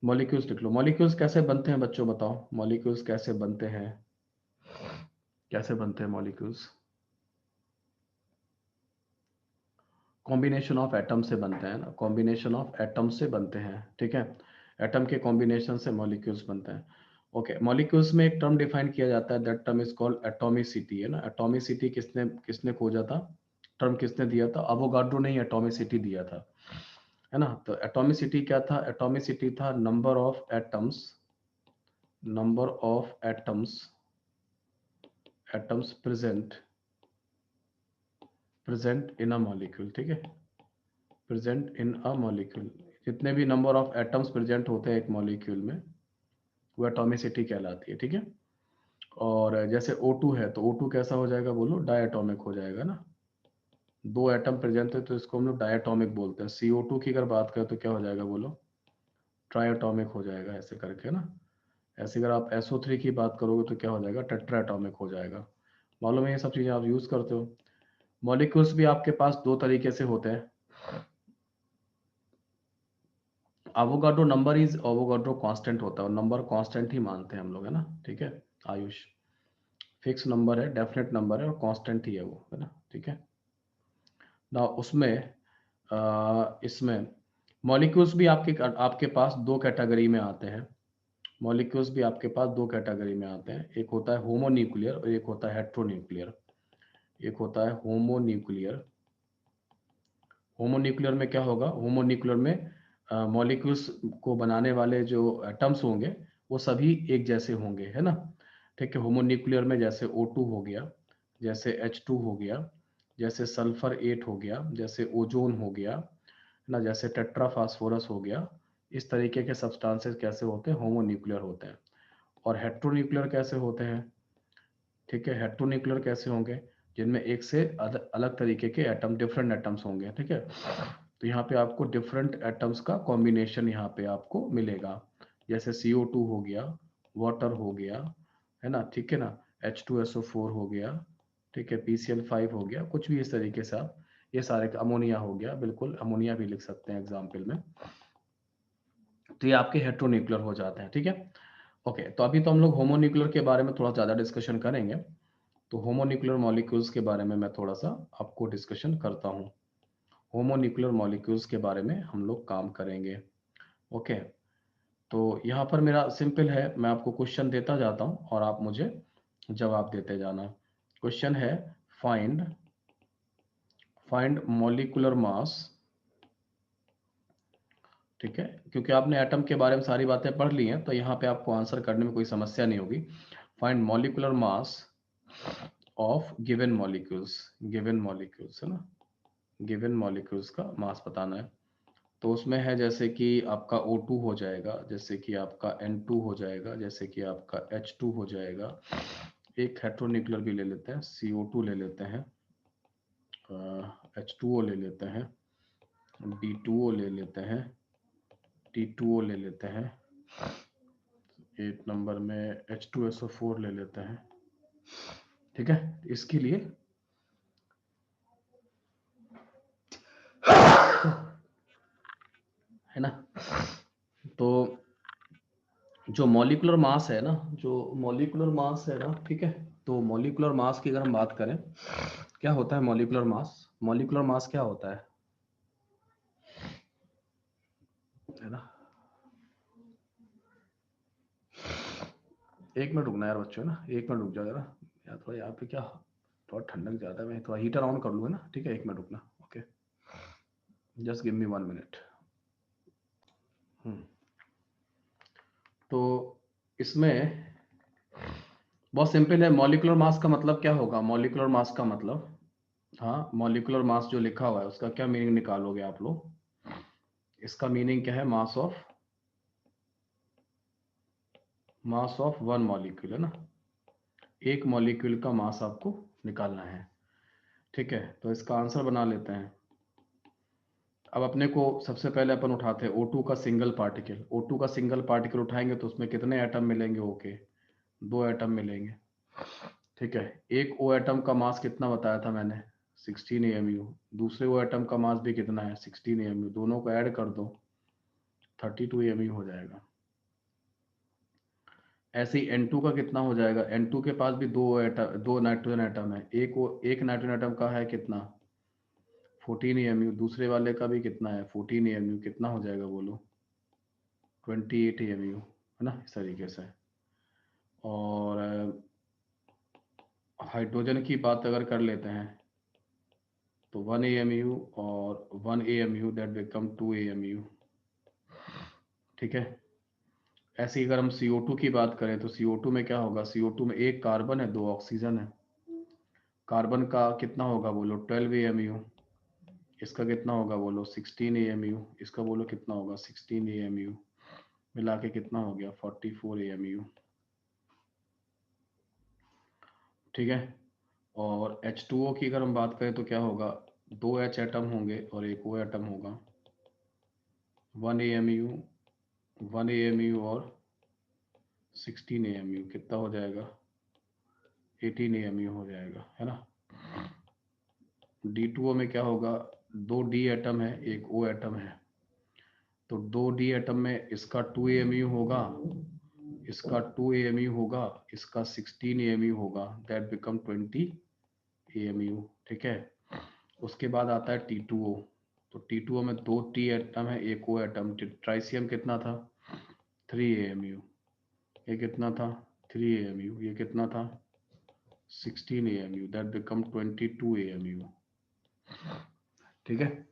Molecules लिख लो। Molecules कैसे बनते हैं बच्चों, बताओ मॉलिक्यूल्स कैसे बनते हैं, कैसे बनते हैं मॉलिक्यूल्स? कॉम्बिनेशन ऑफ एटम से बनते हैं ना, कॉम्बिनेशन ऑफ एटम से बनते हैं, ठीक है। एटम के कॉम्बिनेशन से मॉलिक्यूल्स बनते हैं। ओके, मॉलिक्यूल्स में एक टर्म डिफाइन किया जाता है, that term is called atomicity, है ना। एटॉमिसिटी किसने किसने खोजा था, टर्म किसने दिया था? अवोगाड्रो ने एटॉमिसिटी दिया था, है ना। तो एटॉमिसिटी क्या था? एटॉमिसिटी था number of atoms, number of atoms, atoms present present in a molecule, ठीक है, प्रेजेंट इन अ मॉलिक्यूल। जितने भी नंबर ऑफ एटम्स प्रेजेंट होते हैं एक मॉलिक्यूल में, वो एटॉमिसिटी कहलाती है, ठीक है। और जैसे O2 है तो O2 कैसा हो जाएगा बोलो? डायटोमिक हो जाएगा ना। दो एटम प्रेजेंट है तो इसको हम लोग डायटोमिक बोलते हैं। CO2 की अगर बात करें तो क्या हो जाएगा बोलो? ट्राइएटॉमिक हो जाएगा, ऐसे करके ना। ऐसे अगर आप SO3 की बात करोगे तो क्या हो जाएगा? टेट्राएटॉमिक हो जाएगा। मालूम है ये सब चीजें आप यूज करते हो। मॉलिक्यूल्स भी आपके पास दो तरीके से होते हैं। Avogadro number is Avogadro constant होता है, और नंबर कांस्टेंट ही मानते हैं हम लोग, है ना, ठीक है। आयुष फिक्स नंबर है, डेफिनेट नंबर है, और कांस्टेंट ही है वो, है ना, ठीक है ना। उसमें इसमें मॉलिक्यूल्स भी आपके पास दो कैटेगरी में आते हैं। मॉलिक्यूल्स भी आपके पास दो कैटेगरी में आते हैं, एक होता है होमोन्यूक्लियर और एक होता है हेट्रोन्यूक्लियर। एक होता है होमोन्यूक्लियर। होमोन्यूक्लियर में क्या होगा? होमोन्यूक्लियर में मॉलिक्यूल्स को बनाने वाले जो एटम्स होंगे वो सभी एक जैसे होंगे, है ना, ठीक है। होमोन्यूक्लियर में जैसे O2 हो गया, जैसे H2 हो गया, जैसे सल्फर 8 हो गया, जैसे ओजोन हो गया, है ना, जैसे टेट्राफास्फोरस हो गया। इस तरीके के सब्सटेंसेस कैसे होते हैं? होमोन्यूक्लियर होते हैं। और हेट्रोन्यूक्लियर कैसे होते हैं? ठीक है, हेट्रोन्यूक्लियर कैसे होंगे? जिनमें एक से अलग तरीके के एटम, डिफरेंट एटम्स होंगे, ठीक है। तो यहाँ पे आपको डिफरेंट एटम्स का कॉम्बिनेशन यहाँ पे आपको मिलेगा। जैसे CO2 हो गया, वाटर हो गया, है ना, ठीक है ना, H2SO4 हो गया, ठीक है, PCl5 हो गया, कुछ भी इस तरीके से आप ये सारे, अमोनिया हो गया, बिल्कुल अमोनिया भी लिख सकते हैं एग्जाम्पल में। तो ये आपके हेट्रोन्यूक्लियर हो जाते हैं, ठीक है। ओके, तो अभी तो हम लोग होमोन्यूक्लियर के बारे में थोड़ा ज़्यादा डिस्कशन करेंगे। तो होमोन्यूक्लियर मॉलिक्यूल्स के बारे में मैं थोड़ा सा आपको डिस्कशन करता हूँ। होमोन्यूक्लियर मॉलिक्यूल्स के बारे में हम लोग काम करेंगे। ओके, तो यहाँ पर मेरा सिंपल है, मैं आपको क्वेश्चन देता जाता हूँ और आप मुझे जवाब देते जाना। क्वेश्चन है फाइंड फाइंड मॉलिक्यूलर मास, ठीक है। क्योंकि आपने एटम के बारे में सारी बातें पढ़ ली हैं तो यहाँ पे आपको आंसर करने में कोई समस्या नहीं होगी। Find molecular mass of given molecules, given molecules, है ना, गिवन मॉलिक्यूल्स का मास बताना है। तो उसमें है जैसे कि आपका O2 हो जाएगा, जैसे कि आपका N2 हो जाएगा, जैसे कि आपका H2 हो जाएगा। एक हेट्रोन्यूक्लियर भी ले लेते हैं, CO2 ले लेते हैं, H2O ले लेते हैं, B2O ले लेते हैं, T2O ले लेते हैं, एक नंबर में H2SO4 ले लेते हैं, ठीक है। इसके लिए है ना, तो जो मॉलिक्यूलर मास है ना, जो मॉलिक्यूलर मास है ना, ठीक है। तो मॉलिक्यूलर मास की अगर हम बात करें, क्या होता है मॉलिक्यूलर मास? मॉलिक्यूलर मास क्या होता है ना। एक मिनट रुकना यार बच्चों, ना एक मिनट रुक जाओ जरा यार, थोड़ा यहाँ पे क्या थोड़ा ठंडक ज़्यादा है, मैं थोड़ा हीटर ऑन कर लूँगा ना, ठीक है, एक मिनट रुकना। Okay, just give me 1 minute. तो इसमें बहुत सिंपल है, मॉलिक्यूलर मास का मतलब क्या होगा? मॉलिक्यूलर मास का मतलब, हाँ, मॉलिक्यूलर मास जो लिखा हुआ है उसका क्या मीनिंग निकालोगे आप लोग? इसका मीनिंग क्या है? मास ऑफ वन मॉलिक्यूल, है ना। एक मॉलिक्यूल का मास आपको निकालना है, ठीक है। तो इसका आंसर बना लेते हैं। अब अपने को सबसे पहले अपन उठाते हैं O2 का सिंगल पार्टिकल। O2 का सिंगल पार्टिकल उठाएंगे तो उसमें कितने एटम मिलेंगे? ओके, दो एटम मिलेंगे, ठीक है। एक O एटम का मास कितना बताया था मैंने? 16 AMU। दूसरे O एटम का मास भी कितना है? 16 AMU। दोनों को ऐड कर दो, 32 AMU हो जाएगा। ऐसे ही N2 का कितना हो जाएगा, N2 के पास भी दो नाइट्रोजन एटम है, एक नाइट्रोजन एटम का है कितना 14 AMU, दूसरे वाले का भी कितना है 14 AMU, कितना हो जाएगा बोलो 28 AMU, है ना, इस तरीके से। और हाइड्रोजन की बात अगर कर लेते हैं तो 1 AMU और 1 AMU दैट बिकम 2 AMU, ठीक है। ऐसे ही अगर हम CO2 की बात करें तो CO2 में क्या होगा, CO2 में एक कार्बन है, दो ऑक्सीजन है, कार्बन का कितना होगा बोलो 12 AMU, इसका कितना होगा बोलो 16 AMU, इसका बोलो कितना होगा 16 AMU, मिला के कितना हो गया 44 AMU, ठीक है। और H2O की अगर हम बात करें तो क्या होगा, दो H एटम होंगे और एक O एटम होगा, 1 AMU, 1 AMU और 16 AMU, कितना हो जाएगा 18 AMU हो जाएगा, है ना। D2O में क्या होगा, दो D एटम है, एक O एटम है, तो दो D एटम में इसका 2 AMU होगा, इसका 2 AMU होगा, इसका 16 AMU होगा, दैट बिकम 20 AMU, ठीक है। उसके बाद आता है T2O, तो T2O में दो T एटम है, एक O एटम, ट्राइसियम कितना था 3 AMU, ये कितना था 3 AMU, ये कितना था 16 AMU, दैट बिकम 22 AMU, ठीक है।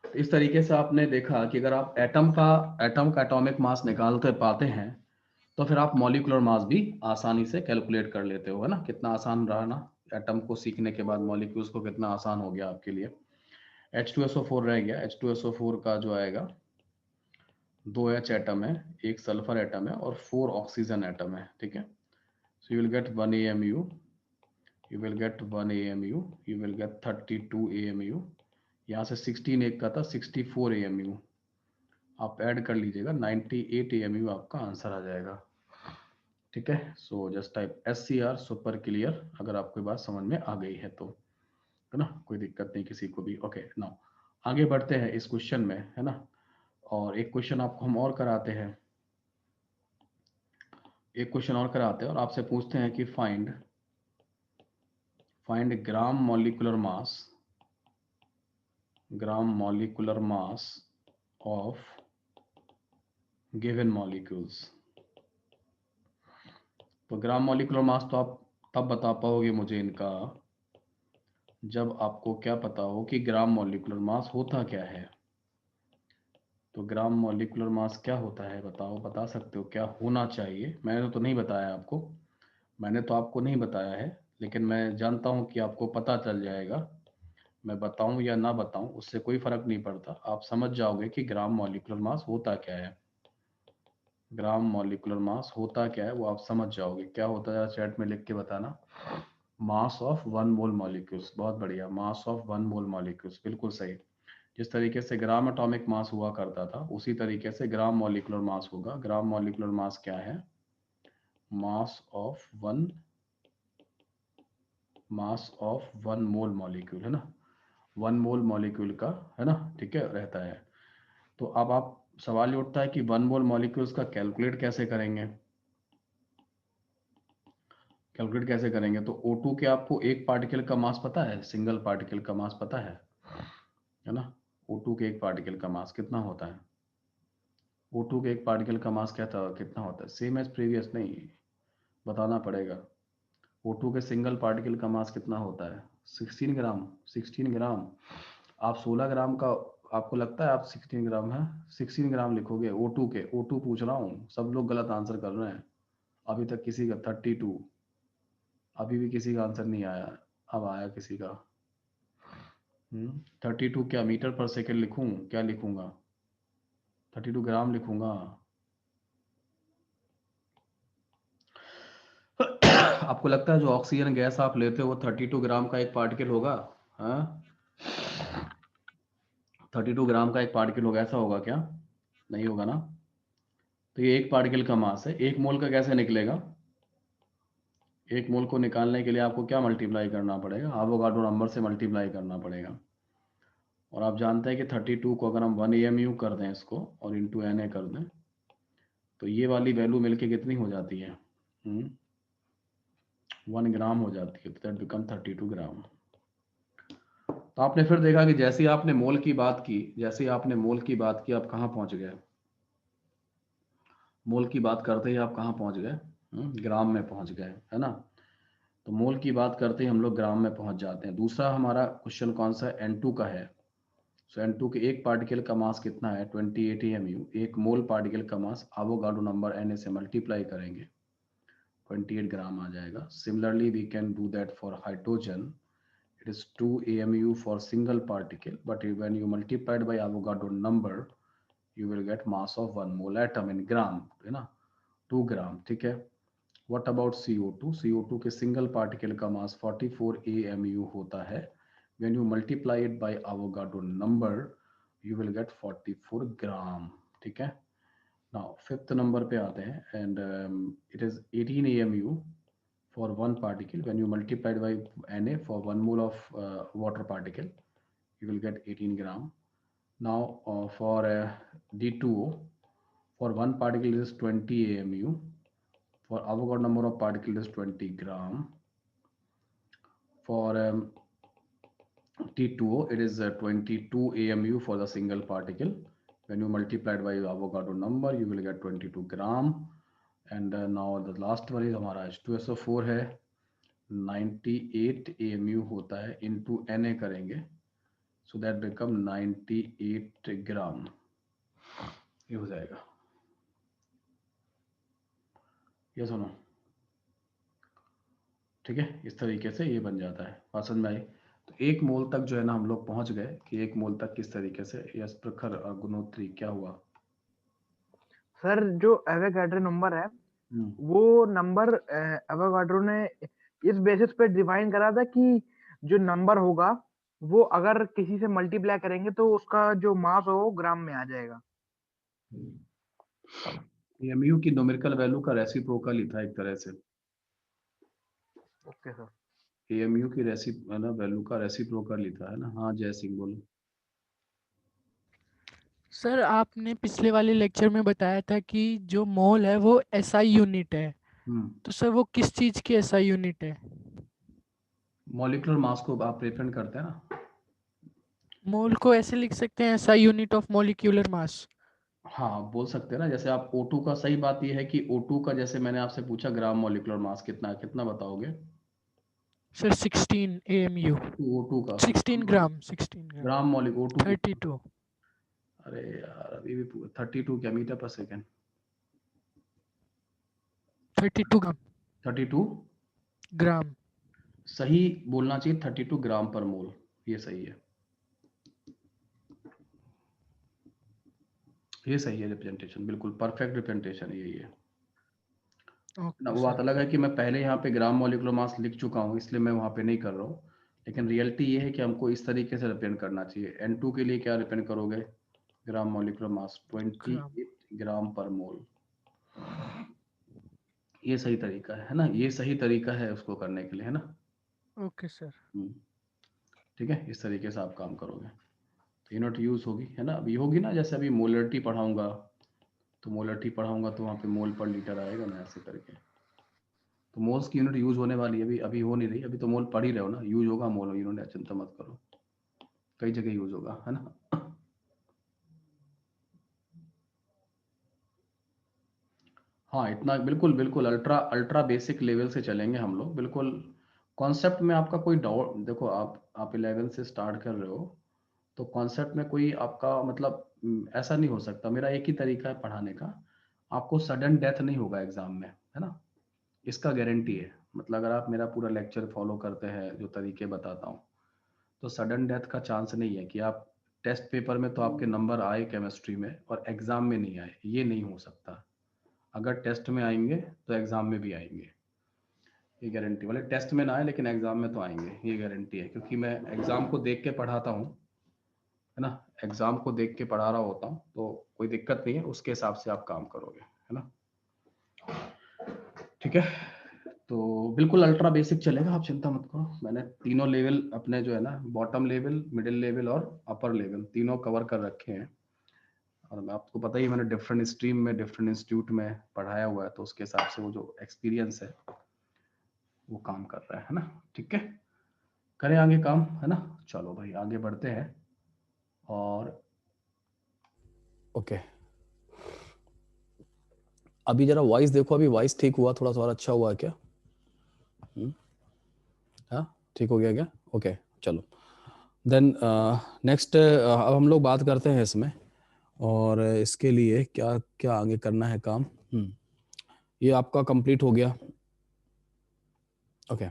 इस तरीके से आपने देखा कि अगर आप एटम का एटॉमिक मास निकालते पाते हैं तो फिर आप मॉलिक्यूलर मास भी आसानी से कैलकुलेट कर लेते हो, है ना। कितना आसान रहा ना, एटम को सीखने के बाद मॉलिक्यूल्स को कितना आसान हो गया आपके लिए। H2SO4 रह गया, H2SO4 का जो आएगा दो H एटम है, एक सल्फर एटम है और 4 ऑक्सीजन एटम है, ठीक है। So you will get 1 AMU, you will get 1 AMU, you will get 32 AMU, यहाँ से 16 एक का था 64 AMU, आप ऐड कर लीजिएगा 98 AMU आपका आंसर आ जाएगा, ठीक है। So just type SCR super clear, अगर आपको बात समझ में आ गई है तो, है ना, कोई दिक्कत नहीं किसी को भी। ओके नाउ आगे बढ़ते हैं इस क्वेश्चन में, है ना। और एक क्वेश्चन आपको हम और कराते हैं, एक क्वेश्चन और कराते हैं और आपसे पूछते हैं कि find gram molecular mass of given molecules। तो ग्राम मॉलिक्यूलर मास तो आप तब बता पाओगे मुझे इनका जब आपको क्या पता हो कि ग्राम मॉलिक्यूलर मास होता क्या है। तो ग्राम मॉलिक्यूलर मास क्या होता है बताओ, बता सकते हो क्या होना चाहिए। मैंने तो नहीं बताया आपको, मैंने तो आपको नहीं बताया है, लेकिन मैं जानता हूं कि आपको पता चल जाएगा, मैं बताऊं या ना बताऊं उससे कोई फर्क नहीं पड़ता, आप समझ जाओगे कि ग्राम मॉलिक्यूलर मास होता क्या है। ग्राम मॉलिक्यूलर मास होता क्या है वो आप समझ जाओगे, क्या होता है चैट में लिख के बताना। मास ऑफ 1 मोल मॉलिक्यूल्स, बहुत बढ़िया, मास ऑफ 1 मोल मॉलिक्यूल्स, बिल्कुल सही। जिस तरीके से ग्राम एटॉमिक मास हुआ करता था उसी तरीके से ग्राम मॉलिक्यूलर मास होगा। ग्राम मॉलिक्यूलर मास क्या है, मास ऑफ 1 मोल मॉलिक्यूल, है ना, 1 मोल मॉलिक्यूल का, है ना, ठीक है, रहता है। तो अब आप सवाल ये उठता है कि 1 मोल मॉलिक्यूल्स का कैलकुलेट कैसे करेंगे, तो O2 के आपको एक पार्टिकल का मास पता है, सिंगल पार्टिकल का मास पता है ना। O2 के एक पार्टिकल का मास कितना होता है, O2 के एक पार्टिकल का मास क्या था, कितना होता है, सेम एज प्रीवियस नहीं, बताना पड़ेगा। O2 के सिंगल पार्टिकल का मास कितना होता है 16 ग्राम, 16 ग्राम। आप 16 ग्राम का, आपको लगता है आप 16 ग्राम है, 16 ग्राम लिखोगे O2 के, O2 पूछ रहा हूँ, सब लोग गलत आंसर कर रहे हैं, अभी तक किसी का 32, अभी भी किसी का आंसर नहीं आया, अब आया किसी का। 32 क्या मीटर पर सेकेंड लिखूं, क्या लिखूंगा 32 ग्राम लिखूंगा। आपको लगता है जो ऑक्सीजन गैस आप लेते हो 32 ग्राम का एक पार्टिकल होगा, हाँ 32 ग्राम का एक पार्टिकल होगा, ऐसा होगा क्या, नहीं होगा ना। तो ये एक पार्टिकल का मास है, एक मोल का कैसे निकलेगा, एक मोल को निकालने के लिए आपको क्या मल्टीप्लाई करना पड़ेगा, एवोगाड्रो नंबर से मल्टीप्लाई करना पड़ेगा। और आप जानते हैं कि 32 को अगर हम 1 AMU कर दें इसको और इंटू Na कर दें, तो ये वाली वैल्यू मिलके कितनी हो जाती है? 1 ग्राम हो जाती है, तो दैट बिकम 32 ग्राम। तो आपने फिर देखा कि जैसे ही आपने मोल की बात की, जैसे ही आपने मोल की बात की, आप कहाँ पहुंच गए? मोल की बात करते ही आप कहाँ पहुंच गए? ग्राम में पहुंच गए, है ना। तो मोल की बात करते ही हम लोग ग्राम में पहुंच जाते हैं। दूसरा हमारा क्वेश्चन कौन सा है? N2 का है। सो N2 के एक पार्टिकल का मास कितना है? 28 AMU। एक मोल पार्टिकल का मास एवोगाड्रो नंबर Na से मल्टीप्लाई करेंगे, 28 ग्राम आ जाएगा। Similarly we can do that for hydrogen. It is 2 AMU for single particle, but when you multiply it by Avogadro number, you will get mass of 1 mole atom in gram, है ना, 2 ग्राम, ठीक है। What about CO2? CO2 के single particle का मास 44 AMU होता है। When you multiply it by Avogadro number, you will get 44 ग्राम, ठीक है। Now fifth number पे आते हैं, and it is 18 AMU for one particle. When you multiply it by Na for 1 mole of water particle, you will get 18 gram. Now for D2O, for one particle is 20 AMU. For Avogadro number of particles is 20 gram. For T2O, it is 22 AMU for the single particle. When you multiply it by Avogadro number, you will get 22 gram. And now the last one is हमारा H2SO4 है, 98 AMU होता है, into Na करेंगे, so that become 98 ग्राम, ये हो जाएगा। ये सुनो, ठीक है, इस तरीके से ये बन जाता है। बात समझ में आई? तो एक मोल तक जो है ना हम लोग पहुंच गए कि एक मोल तक किस तरीके से। यस प्रखर गुणोत्री, क्या हुआ? सर जो एवोगाड्रो नंबर है वो नंबर एवोगाड्रो ने इस बेसिस पे डिफाइन करा था कि जो नंबर होगा वो अगर किसी से मल्टीप्लाई करेंगे तो उसका जो मास हो वो ग्राम में आ जाएगा। एमयू की न्यूमेरिकल वैल्यू का रेसिप्रोकल ही था एक तरह से। Okay sir. एएमयू की है ना, वैल्यू का रेसिप्रोकल ही था, है ना। हाँ जय सिंह बोलो। सर आपने पिछले वाले लेक्चर में बताया था कि जो मोल है वो एसआई यूनिट है, तो सर वो किस चीज़ की एसआई यूनिट है? मॉलिक्यूलर मास को आप रिप्रेजेंट करते हैं ना। मोल को ऐसे लिख सकते हैं, SI unit of molecular mass. हाँ बोल सकते हैं ना, जैसे आप O2 का, सही बात यह है कि O2 का, जैसे मैंने आपसे पूछा ग्राम मॉलिक्यूलर मास कितना, कितना बताओगे? सर 16 AMU, O2 का 16 ग्राम, 16 ग्राम, ग्राम मॉलिक्यूल O2 की। 32। अरे यार अभी भी 32 क्या मीटर पर सेकेंड? 32 ग्राम, 32 ग्राम। सही बोलना चाहिए, 32 ग्राम पर मोल, ये सही है, ये सही है रिप्रेजेंटेशन, बिल्कुल परफेक्ट रिप्रेजेंटेशन यही है ना। वो बात अलग है कि मैं पहले यहाँ पे ग्राम मॉलिक्यूलर मास लिख चुका हूँ, इसलिए मैं वहाँ पे नहीं कर रहा हूँ, लेकिन रियलिटी ये है कि हमको इस तरीके से रिप्रेजेंट करना चाहिए। N2 के लिए क्या रिप्रेजेंट करोगे? ग्राम मॉलिक्यूलर मास 28 ग्राम पर मोल, ये सही तरीका है ना, ये सही तरीका है उसको करने के लिए, है ना। Okay sir. ठीक है, इस तरीके से आप काम करोगे तो यूनिट यूज होगी, है ना। अभी होगी ना, जैसे अभी मोलरिटी पढ़ाऊंगा, तो मोलरिटी पढ़ाऊंगा तो वहाँ पे मोल पर लीटर आएगा ना, ऐसे करके। तो मोल्स की यूनिट यूज होने वाली है, अभी अभी हो नहीं रही, अभी तो मोल पढ़ ही रहे हो ना, यूज होगा मोल यूनिट, चिंता मत करो, कई जगह यूज होगा, है ना। हाँ इतना बिल्कुल बिल्कुल अल्ट्रा अल्ट्रा बेसिक लेवल से चलेंगे हम लोग, बिल्कुल। कॉन्सेप्ट में आपका कोई डाउट, देखो आप 11 से स्टार्ट कर रहे हो, तो कॉन्सेप्ट में कोई आपका मतलब ऐसा नहीं हो सकता। मेरा एक ही तरीका है पढ़ाने का, आपको सडन डेथ नहीं होगा एग्जाम में, है ना, इसका गारंटी है। मतलब अगर आप मेरा पूरा लेक्चर फॉलो करते हैं, जो तरीके बताता हूँ, तो सडन डेथ का चांस नहीं है कि आप टेस्ट पेपर में तो आपके नंबर आए केमिस्ट्री में और एग्जाम में नहीं आए, ये नहीं हो सकता। अगर टेस्ट में आएंगे तो एग्जाम में भी आएंगे, ये गारंटी। वाले टेस्ट में ना आए लेकिन एग्जाम में तो आएंगे, ये गारंटी है, क्योंकि मैं एग्जाम को देख के पढ़ाता हूँ, है ना। एग्जाम को देख के पढ़ा रहा होता हूँ, तो कोई दिक्कत नहीं है, उसके हिसाब से आप काम करोगे, है ना। ठीक है, तो बिल्कुल अल्ट्रा बेसिक चलेगा, आप चिंता मत करो। मैंने तीनों लेवल अपने जो है ना, बॉटम लेवल, मिडिल लेवल और अपर लेवल, तीनों कवर कर रखे हैं। और आपको पता ही, मैंने डिफरेंट स्ट्रीम में डिफरेंट इंस्टीट्यूट में पढ़ाया हुआ है, तो उसके हिसाब से वो जो एक्सपीरियंस है वो काम कर रहा है ना। ठीक है, करें आगे काम, है ना। चलो भाई आगे बढ़ते हैं। और ओके, अभी जरा वॉइस देखो, अभी वॉइस ठीक हुआ, थोड़ा सा और अच्छा हुआ क्या? हाँ ठीक हो गया क्या? ओके चलो, देन नेक्स्ट अब हम लोग बात करते हैं इसमें, और इसके लिए क्या क्या आगे करना है काम। ये आपका कंप्लीट हो गया। ओके,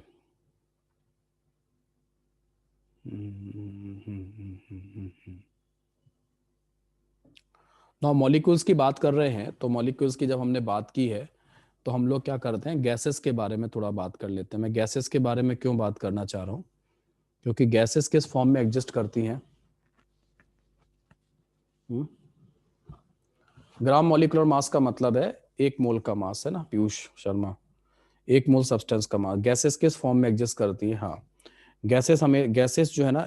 ना मॉलिक्यूल्स की बात कर रहे हैं, तो मॉलिक्यूल्स की जब हमने बात की है तो हम लोग क्या करते हैं, गैसेस के बारे में थोड़ा बात कर लेते हैं। मैं गैसेस के बारे में क्यों बात करना चाह रहा हूँ, क्योंकि गैसेस किस फॉर्म में एग्जिस्ट करती हैं। ग्राम मॉलिक्यूलर मास का मतलब है 1 मोल का मास, है ना पीयूष शर्मा, 1 मोल सब्सटेंस का मास। गैसेस किस फॉर्म में एग्जिस्ट करती है? हाँ, गैसेस हमें, गैसेस जो है ना,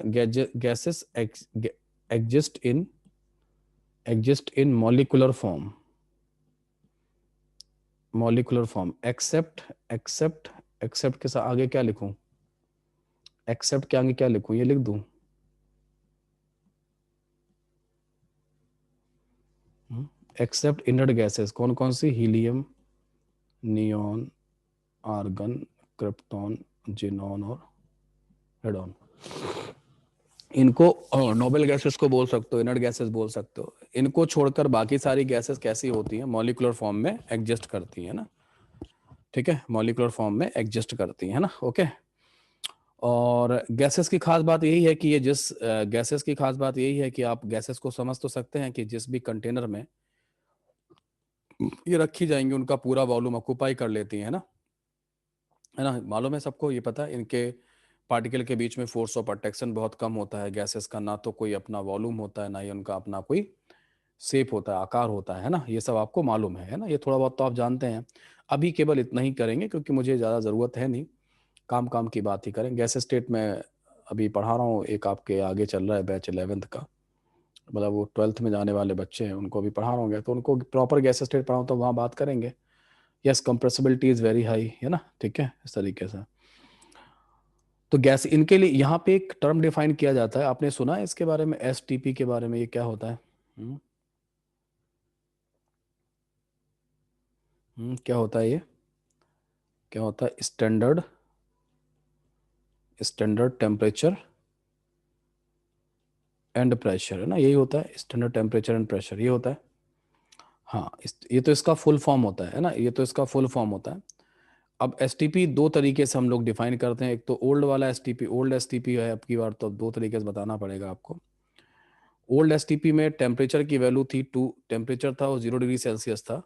gases exist in molecular form, molecular form, except के साथ आगे क्या लिखूं, एक्सेप्ट के आगे क्या लिखूं, ये लिख दूं, एक्सेप्ट इनर्ट गैसेस कौन कौन सी, helium, neon, argon, krypton, xenon और रेडॉन। इनको नोबल गैसेस को बोल सकते हो, इनर्ट गैसेस बोल सकते हो। इनको छोड़कर बाकी सारी गैसेस कैसी होती हैं, मॉलिक्यूलर फॉर्म में एग्जिस्ट करती हैं ना। ठीक है, मॉलिक्यूलर फॉर्म में एग्जिस्ट करती हैं ना। ओके, और गैसेस की खास बात यही है कि ये जिस गैसेस की खास बात यही है कि आप गैसेस को समझ तो सकते हैं कि जिस भी कंटेनर में ये रखी जाएंगी उनका पूरा वॉल्यूम ऑक्यूपाई कर लेती है ना, है ना। मालूम है सबको, ये पता है, इनके पार्टिकल के बीच में फोर्स ऑफ अट्रैक्शन बहुत कम होता है गैसेस का, ना तो कोई अपना वॉल्यूम होता है, ना ही उनका अपना कोई शेप होता है, आकार होता है ना। ये सब आपको मालूम है ना, ये थोड़ा बहुत तो आप जानते हैं। अभी केवल इतना ही करेंगे क्योंकि मुझे ज़्यादा ज़रूरत है नहीं, काम की बात ही करें। गैस स्टेट में अभी पढ़ा रहा हूँ, एक आपके आगे चल रहा है बैच 11th का, मतलब वो 12th में जाने वाले बच्चे हैं, उनको भी पढ़ा रहा हूँ, तो उनको प्रॉपर गैस स्टेट पढ़ाऊँ तो वहाँ बात करेंगे। Yes, compressibility is very high, है ना। ठीक है, इस तरीके से। तो गैस, इनके लिए यहाँ पे एक टर्म डिफाइन किया जाता है, आपने सुना है इसके बारे में, एसटीपी के बारे में, ये क्या होता है? क्या होता है ये, क्या होता है? स्टैंडर्ड टेम्परेचर एंड प्रेशर, है ना, यही होता है, स्टैंडर्ड टेम्परेचर एंड प्रेशर, ये होता है। हाँ, ये तो इसका फुल फॉर्म होता है ना, ये तो इसका फुल फॉर्म होता है। अब एसटीपी दो तरीके से हम लोग डिफाइन करते हैं, एक तो ओल्ड वाला एसटीपी, ओल्ड एसटीपी है, अब की बार तो दो तरीके से बताना पड़ेगा आपको। ओल्ड एसटीपी में टेम्परेचर की वैल्यू थी 2, टेम्परेचर था वो 0 डिग्री सेल्सियस था।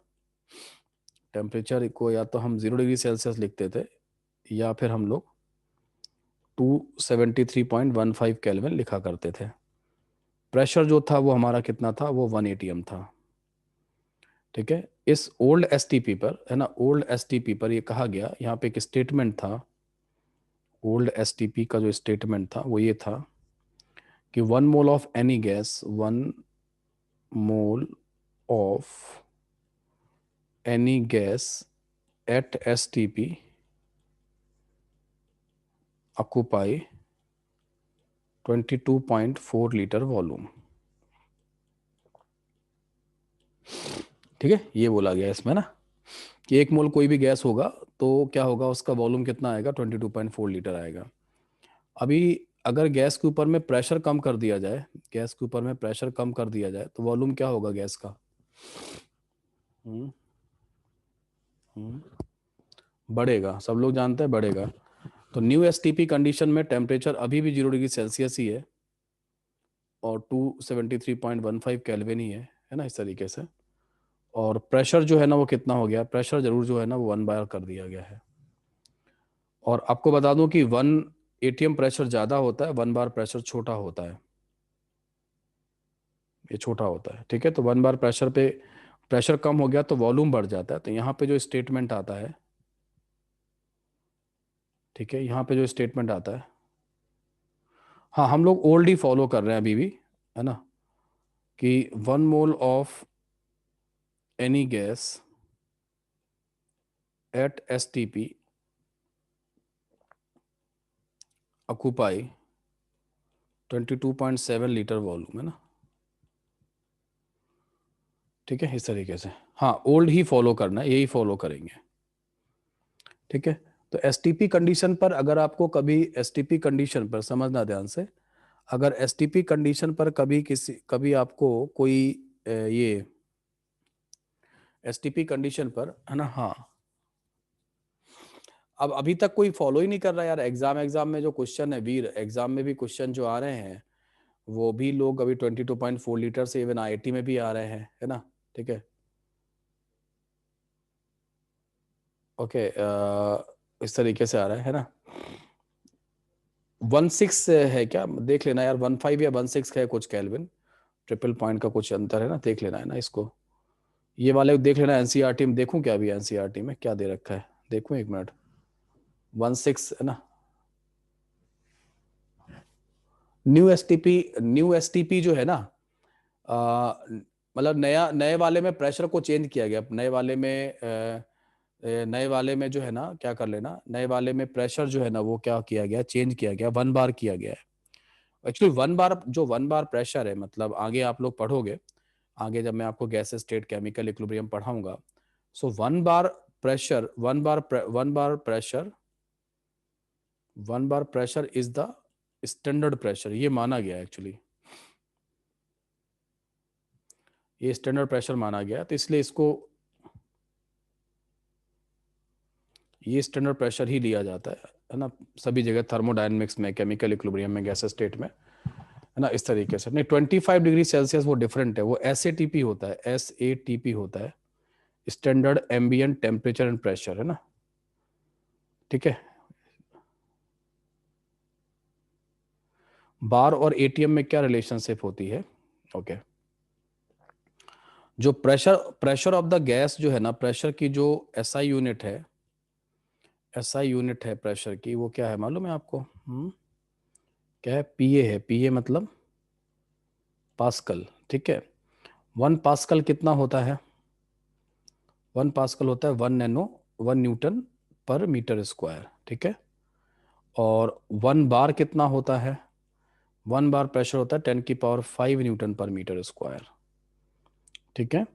टेम्परेचर को या तो हम 0 डिग्री सेल्सियस लिखते थे, या फिर हम लोग 273.15 केल्विन लिखा करते थे। प्रेशर जो था वो हमारा कितना था, वो 1 atm था। ठीक है, इस ओल्ड एसटीपी पर, है ना, ओल्ड एसटीपी पर ये कहा गया, यहाँ पे एक स्टेटमेंट था, ओल्ड एसटीपी का जो स्टेटमेंट था वो ये था कि 1 mole of any gas, 1 mole of any gas at STP occupy 22.4 litre volume. ठीक है, ये बोला गया इसमें ना कि 1 मोल कोई भी गैस होगा तो क्या होगा, उसका वॉल्यूम कितना आएगा, 22.4 लीटर आएगा। अभी अगर गैस के ऊपर में प्रेशर कम कर दिया जाए, गैस के ऊपर में प्रेशर कम कर दिया जाए तो वॉल्यूम क्या होगा गैस का? बढ़ेगा, सब लोग जानते हैं बढ़ेगा। तो न्यू एसटीपी कंडीशन में टेम्परेचर अभी भी 0 डिग्री सेल्सियस ही है और 273.15 केल्विन ही है ना, इस तरीके से। और प्रेशर जो है ना वो कितना हो गया, प्रेशर जरूर जो है ना वो 1 बार कर दिया गया है। और आपको बता दूं कि 1 atm प्रेशर ज्यादा होता है, 1 बार प्रेशर छोटा होता है, ये छोटा होता है। ठीक है, तो 1 बार प्रेशर पे प्रेशर कम हो गया तो वॉल्यूम बढ़ जाता है। तो यहाँ पे जो स्टेटमेंट आता है, ठीक है, यहाँ पे जो स्टेटमेंट आता है, हाँ हम लोग ओल्ड ही फॉलो कर रहे हैं अभी भी, है ना, कि 1 mole of any gas at STP occupy 22.7 litre volume, है ना, ठीक है, इस तरीके से। हाँ, ओल्ड ही फॉलो करना है, यही फॉलो करेंगे, ठीक है। तो एसटीपी कंडीशन पर, अगर आपको कभी एसटीपी कंडीशन पर, समझना ध्यान से, अगर एसटीपी कंडीशन पर कभी आपको कोई ये एसटीपी कंडीशन पर, है ना, हाँ, अब अभी तक कोई फॉलो ही नहीं कर रहा यार। एग्जाम में जो क्वेश्चन है वीर, एग्जाम में भी क्वेश्चन जो आ रहे हैं वो भी लोग अभी 22.4 लीटर से इवन आईआईटी में भी आ रहे हैं, है ना, ठीक है, ओके। इस तरीके से आ रहा है ना। 16 है क्या, देख लेना यार, 15 या 16 है कुछ, केल्विन ट्रिपल पॉइंट का कुछ अंतर है ना, देख लेना है ना इसको, ये वाले देख लेना। एनसीईआरटी में देखूं क्या, अभी एनसीईआरटी में क्या दे रखा है, देखूं एक मिनट। 16 है ना। न्यू एसटीपी जो है ना, मतलब नए वाले में प्रेशर को चेंज किया गया। नए वाले में जो है ना, क्या कर लेना, नए वाले में प्रेशर जो है ना वो क्या किया गया, चेंज किया गया, 1 बार किया गया है। एक्चुअली 1 बार प्रेशर है, मतलब आगे आप लोग पढ़ोगे, आगे जब मैं आपको गैस स्टेट केमिकल इक्विलिब्रियम पढ़ाऊंगा, so 1 bar pressure, 1 bar pressure is the standard pressure, ये माना गया एक्चुअली, ये स्टैंडर्ड प्रेशर माना गया, तो इसलिए इसको ये स्टैंडर्ड प्रेशर ही लिया जाता है ना, सभी जगह थर्मोडायनेमिक्स में, केमिकल इक्विलिब्रियम में, गैस स्टेट में, है ना, इस तरीके से। नहीं, 25 डिग्री सेल्सियस वो डिफरेंट है, वो SATP होता है, SATP होता है, standard ambient temperature and pressure, है ना, ठीक है। बार और ATM में क्या रिलेशनशिप होती है, ओके। जो प्रेशर ऑफ द गैस जो है ना, प्रेशर की जो SI यूनिट है, प्रेशर की, वो क्या है मालूम है आपको? क्या है? PA है। PA मतलब पास्कल, ठीक है। 1 पास्कल कितना होता है? 1 पास्कल होता है 1 न्यूटन पर मीटर स्क्वायर, ठीक है। और 1 बार कितना होता है? 1 बार प्रेशर होता है 10⁵ न्यूटन पर मीटर स्क्वायर, ठीक है।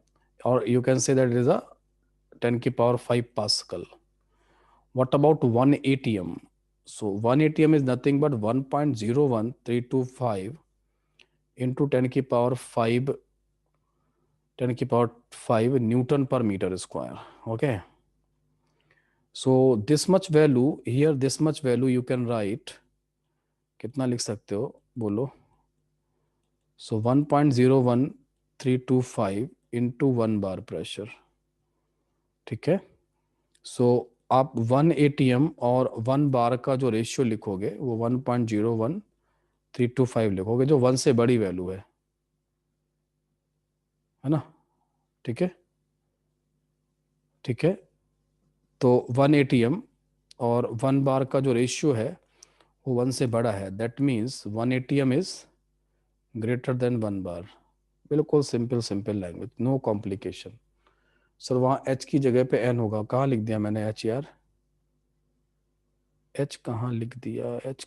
और you can say that is a 10⁵ pascal. What about 1 ATM? So 1 ATM is nothing but 1.01325 into 10⁵ Newton per meter square. Okay. So this much value here, this much value you can write. कितना लिख सकते हो बोलो? So 1.01325 into 1 bar pressure. ठीक है. So आप 1 ATM और 1 बार का जो रेशियो लिखोगे वो 1.01325 लिखोगे, जो 1 से बड़ी वैल्यू है ना, ठीक है, ठीक है। तो 1 ATM और 1 बार का जो रेशियो है वो 1 से बड़ा है, that means 1 ATM is greater than 1 bar. बिल्कुल simple language, no complication. Sir वहाँ H की जगह पे N होगा, कहाँ लिख दिया मैंने H यार? H कहाँ लिख दिया? H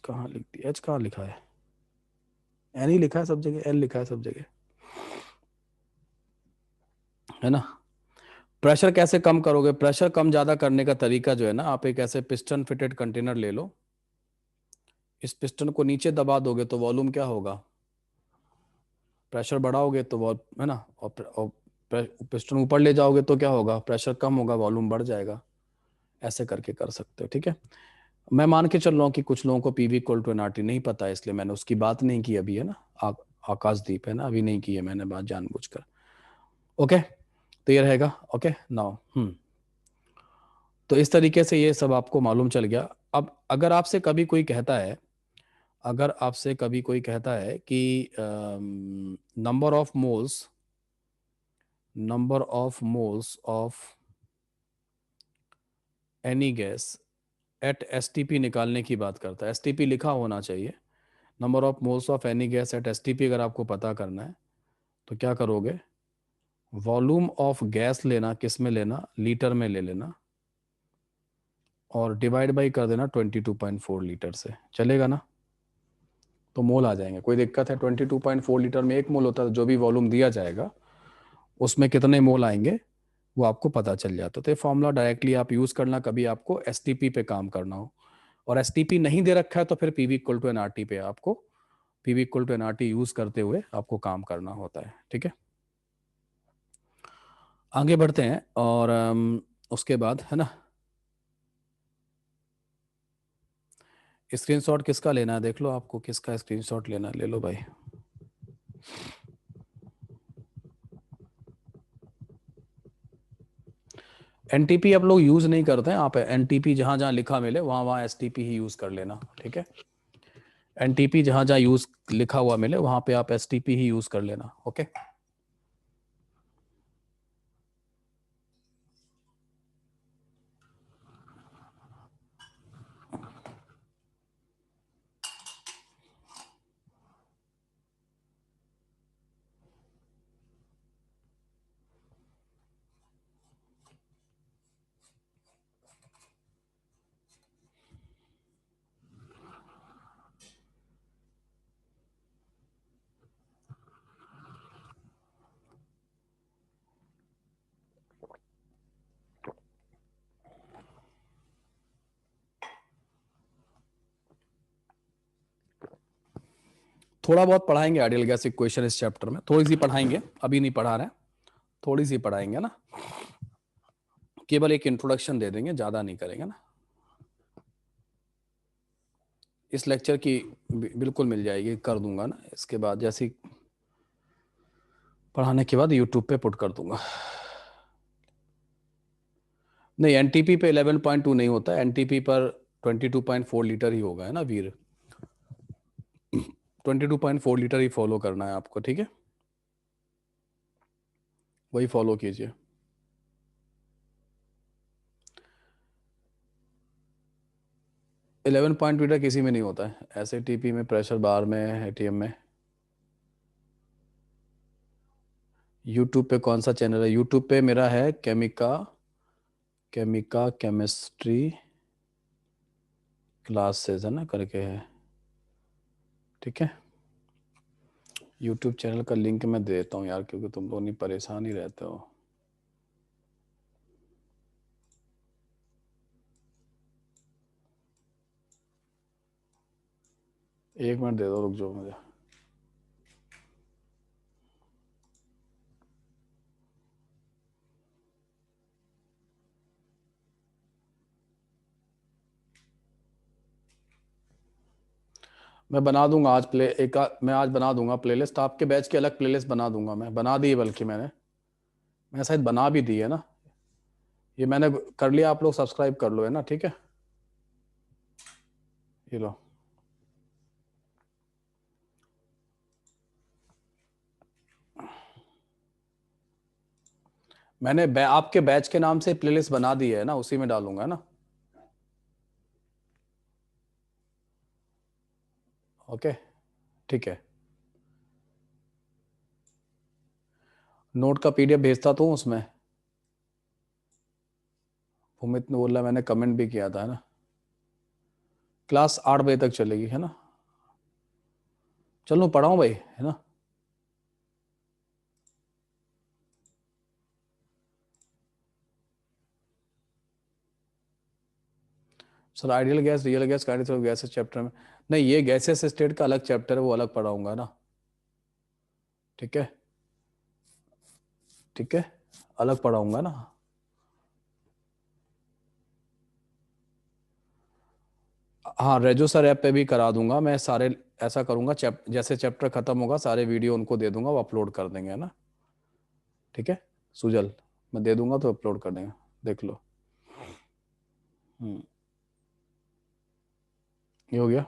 कहाँ लिखा है? N ही लिखा है सब जगह, N लिखा है सब जगह, है ना। प्रेशर कैसे कम करोगे? प्रेशर कम ज्यादा करने का तरीका जो है ना, आप एक ऐसे पिस्टन फिटेड कंटेनर ले लो, इस पिस्टन को नीचे दबा दोगे तो वॉल्यूम क्या होगा? प्रेशर बढ़ाओगे तो है ना, और पिस्टन ऊपर ले जाओगे तो क्या होगा? प्रेशर कम होगा, वॉल्यूम बढ़ जाएगा। ऐसे करके कर सकते हो, ठीक है। मैं मान के चल रहा हूँ कि कुछ लोगों को PV = nRT नहीं पता है, इसलिए मैंने उसकी बात नहीं की अभी, है ना। आकाशदीप है ना, अभी नहीं की है मैंने बात जानबूझकर, ओके। तो ये रहेगा, ओके नाउ। तो इस तरीके से ये सब आपको मालूम चल गया। अब अगर आपसे कभी कोई कहता है कि number of moles of any gas at STP निकालने की बात करता है, STP लिखा होना चाहिए, number of moles of any gas at STP अगर आपको पता करना है तो क्या करोगे? वॉल्यूम ऑफ गैस लेना, किस में लेना, लीटर में ले लेना, और डिवाइड बाई कर देना 22.4 लीटर से, चलेगा ना? तो मोल आ जाएंगे, कोई दिक्कत है? 22.4 लीटर में 1 मोल होता है, जो भी वॉल्यूम दिया जाएगा उसमें कितने मोल आएंगे वो आपको पता चल जाता है। तो ये फॉर्मूला डायरेक्टली आप यूज करना, कभी आपको एसटीपी पे काम करना हो, और एसटीपी नहीं दे रखा है तो फिर पीवी इक्वल टू एनआरटी पे आपको PV equal to NRT use करते हुए आपको काम करना होता है। ठीक है, आगे बढ़ते हैं। और उसके बाद है ना, स्क्रीनशॉट किसका लेना है देख लो, आपको किसका स्क्रीनशॉट लेना है, ले लो भाई। एनटीपी आप लोग यूज नहीं करते हैं, आप एनटीपी जहां जहां लिखा मिले वहां वहां एसटीपी ही यूज कर लेना। ठीक है, एनटीपी जहां जहां यूज लिखा हुआ मिले वहां पे आप एसटीपी ही यूज कर लेना। ओके, थोड़ा बहुत पढ़ाएंगे आइडियल गैस इक्वेशन इस चैप्टर में, थोड़ी सी पढ़ाएंगे, अभी नहीं पढ़ा रहे हैं, थोड़ी सी पढ़ाएंगे ना, केवल एक इंट्रोडक्शन दे देंगे, ज्यादा नहीं करेंगे ना। इस लेक्चर की बिल्कुल मिल जाएगी, कर दूंगा ना, इसके बाद जैसे पढ़ाने के बाद यूट्यूब पे पुट कर दूंगा। नहीं, एनटीपी पे 11.2 नहीं होता, एनटीपी पर 22.4 लीटर ही होगा, है ना वीर? 22.4 लीटर ही फॉलो करना है आपको। ठीक है, वही फॉलो कीजिए। इलेवन पॉइंट लीटर किसी में नहीं होता है, ऐसे टीपी में, प्रेशर बार में, एटीएम में। यूट्यूब पे कौन सा चैनल है? यूट्यूब पे मेरा है केमिका केमिस्ट्री क्लासेस, है ना, करके है। ठीक है, यूट्यूब चैनल का लिंक मैं देता हूँ यार, क्योंकि तुम लोग नहीं परेशान ही रहते हो। एक मिनट दे दो, रुक जाओ मुझे। मैं बना दूंगा आज मैं आज बना दूंगा प्लेलिस्ट, आपके बैच की अलग प्लेलिस्ट बना दूंगा, मैं बना दी है, बल्कि मैं शायद बना भी दी है ना, ये मैंने कर लिया, आप लोग सब्सक्राइब कर लो, है ना? ठीक है, ये लो। मैंने आपके बैच के नाम से प्लेलिस्ट बना दी है ना, उसी में डालूंगा ना। ओके, ठीक है, नोट का पीडीएफ भेजता तो उसमें, भूमित ने बोला, मैंने कमेंट भी किया था, है ना। क्लास 8 बजे तक चलेगी, है ना? चलो पढ़ाऊं भाई, है ना? Sir ideal gas, real gas, kinetics of gases chapter में नहीं, ये गैसेस स्टेट का अलग चैप्टर है, वो अलग पढ़ाऊंगा ना। ठीक है, ठीक है, अलग पढ़ाऊंगा ना। हाँ, रेजो सर ऐप पे भी करा दूंगा मैं सारे, ऐसा करूंगा जैसे चैप्टर खत्म होगा सारे वीडियो उनको दे दूंगा, वो अपलोड कर देंगे, है ना? ठीक है सुजल, मैं दे दूंगा तो अपलोड कर देंगे, देख लो। ये हो गया।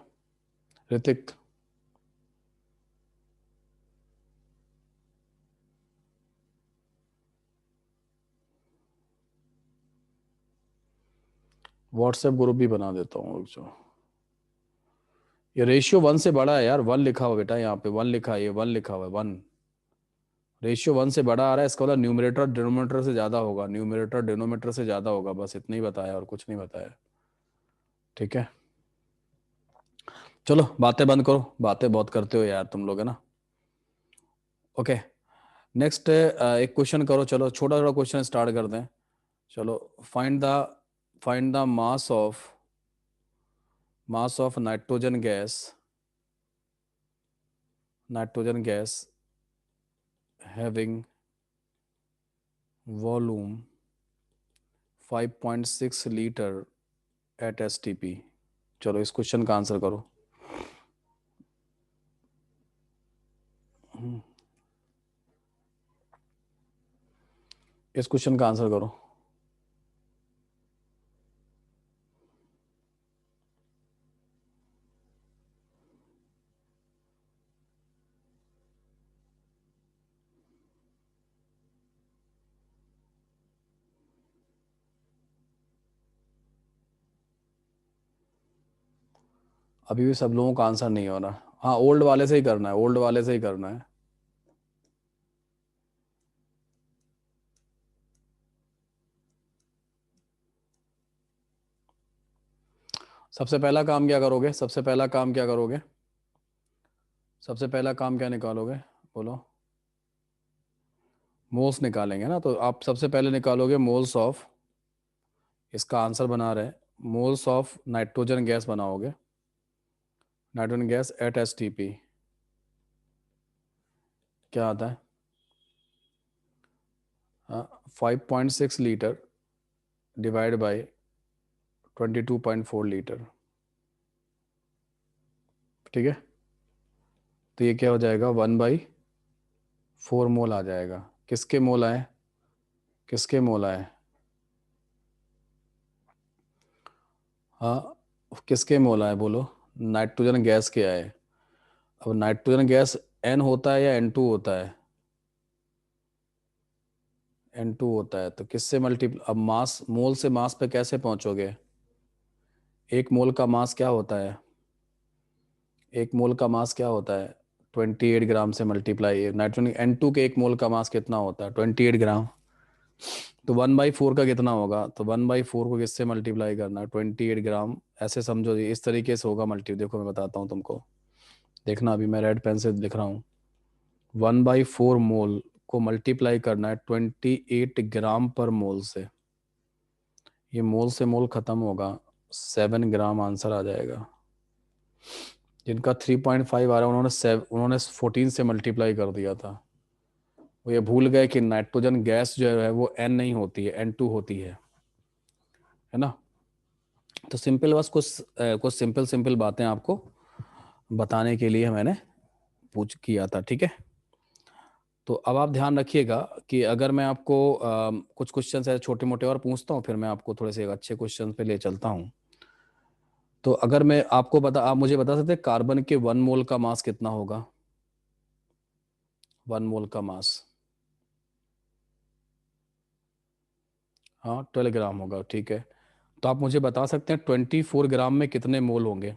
ऋतिक, व्हाट्सएप ग्रुप भी बना देता हूँ जो। ये रेशियो 1 से बड़ा है यार, 1 लिखा हुआ बेटा, यहाँ पे 1 लिखा है, ये 1 लिखा हुआ है, 1। रेशियो 1 से बड़ा आ रहा है, इसका मतलब न्यूमरेटर डिनोमिनेटर से ज्यादा होगा, न्यूमरेटर डिनोमिनेटर से ज्यादा होगा, बस इतना ही बताया और कुछ नहीं बताया। ठीक है, चलो बातें बंद करो, बातें बहुत करते हो यार तुम लोग, है ना। ओके, नेक्स्ट एक क्वेश्चन करो, चलो छोटा छोटा क्वेश्चन स्टार्ट कर दें। चलो, find the mass of nitrogen gas having volume 5.6 litre at STP। चलो इस क्वेश्चन का आंसर करो। इस क्वेश्चन का आंसर करो। अभी भी सब लोगों का आंसर नहीं हो रहा। हाँ, ओल्ड वाले से ही करना है, ओल्ड वाले से ही करना है। सबसे पहला काम क्या करोगे? सबसे पहला काम क्या करोगे? सबसे पहला काम क्या निकालोगे? बोलो। मोल्स निकालेंगे ना, तो आप सबसे पहले निकालोगे मोल्स ऑफ, इसका आंसर बना रहे, मोल्स ऑफ नाइट्रोजन गैस बनाओगे, नाइट्रोजन गैस एट STP। क्या आता है? 5.6 लीटर डिवाइड बाई 22.4 लीटर। ठीक है, तो ये क्या हो जाएगा? 1/4 मोल आ जाएगा। किसके मोल आए? किसके मोल आए? हाँ, किसके मोल आए बोलो? नाइट्रोजन गैस के आए। अब नाइट्रोजन गैस N होता है या N2 होता है? N2 होता है, तो किससे मल्टीप्लाई, अब मास, मोल से मास पे कैसे पहुंचोगे? एक मोल का मास क्या होता है? एक मोल का मास क्या होता है? 28 ग्राम से मल्टीप्लाई, नाइट्रोजन N2 के एक मोल का मास कितना होता है? 28 ग्राम। तो 1/4 का कितना होगा? तो 1/4 को किससे मल्टीप्लाई करना है? 28 ग्राम। ऐसे समझो, इस तरीके से होगा मल्टी, देखो मैं बताता हूँ तुमको, देखना अभी मैं रेड पेन से लिख रहा हूँ। 1/4 मोल को मल्टीप्लाई करना है 28 ग्राम पर मोल से। ये मोल से मोल खत्म होगा, 7 ग्राम आंसर आ जाएगा। जिनका 3.5 आ रहा है उन्होंने 14 से मल्टीप्लाई कर दिया था। वो ये भूल गए कि नाइट्रोजन गैस जो है वो N नहीं होती है, N2 होती है ना। तो सिंपल, बस कुछ सिंपल बातें आपको बताने के लिए मैंने किया था। ठीक है, तो अब आप ध्यान रखिएगा कि अगर मैं आपको कुछ क्वेश्चन ऐसे छोटे मोटे और पूछता हूँ, फिर मैं आपको थोड़े से अच्छे क्वेश्चन पे ले चलता हूँ। तो अगर मैं आपको आप मुझे बता सकते हैं कार्बन के 1 मोल का मास कितना होगा? 1 मोल का मास, हाँ 12 ग्राम होगा। ठीक है, तो आप मुझे बता सकते हैं 24 ग्राम में कितने मोल होंगे?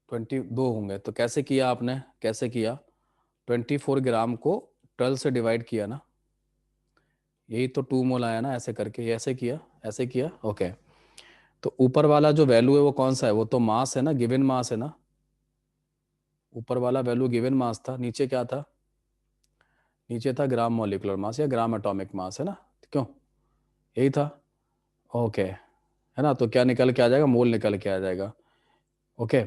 22 होंगे। तो कैसे किया आपने? कैसे किया? 24 ग्राम को 12 से डिवाइड किया ना, यही तो 2 मोल आया ना, ऐसे करके। ऐसे किया, ऐसे किया। ओके, तो ऊपर वाला जो वैल्यू है वो कौन सा है? वो तो मास है ना, गिवन मास है ना। ऊपर वाला वैल्यू गिवन मास था, नीचे क्या था? नीचे था ग्राम मॉलिक्यूलर मास या ग्राम एटॉमिक मास, है ना। क्यों? यही था। ओके, है ना। तो क्या निकल के आ जाएगा? मोल निकल के आ जाएगा। ओके,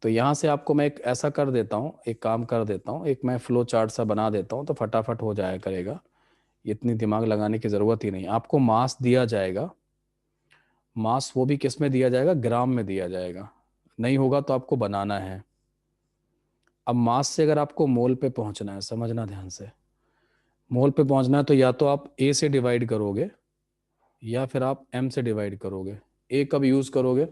तो यहाँ से आपको मैं एक ऐसा कर देता हूँ, एक काम कर देता हूँ, एक मैं फ्लो चार्ट सा बना देता हूँ, तो फटाफट हो जाया करेगा। इतनी दिमाग लगाने की ज़रूरत ही नहीं। आपको मास दिया जाएगा, मास वो भी किस में दिया जाएगा? ग्राम में दिया जाएगा। नहीं होगा तो आपको बनाना है। अब मास से अगर आपको मोल पे पहुंचना है, समझना ध्यान से, मोल पे पहुंचना है तो या तो आप A से डिवाइड करोगे या फिर आप M से डिवाइड करोगे। A कब यूज़ करोगे?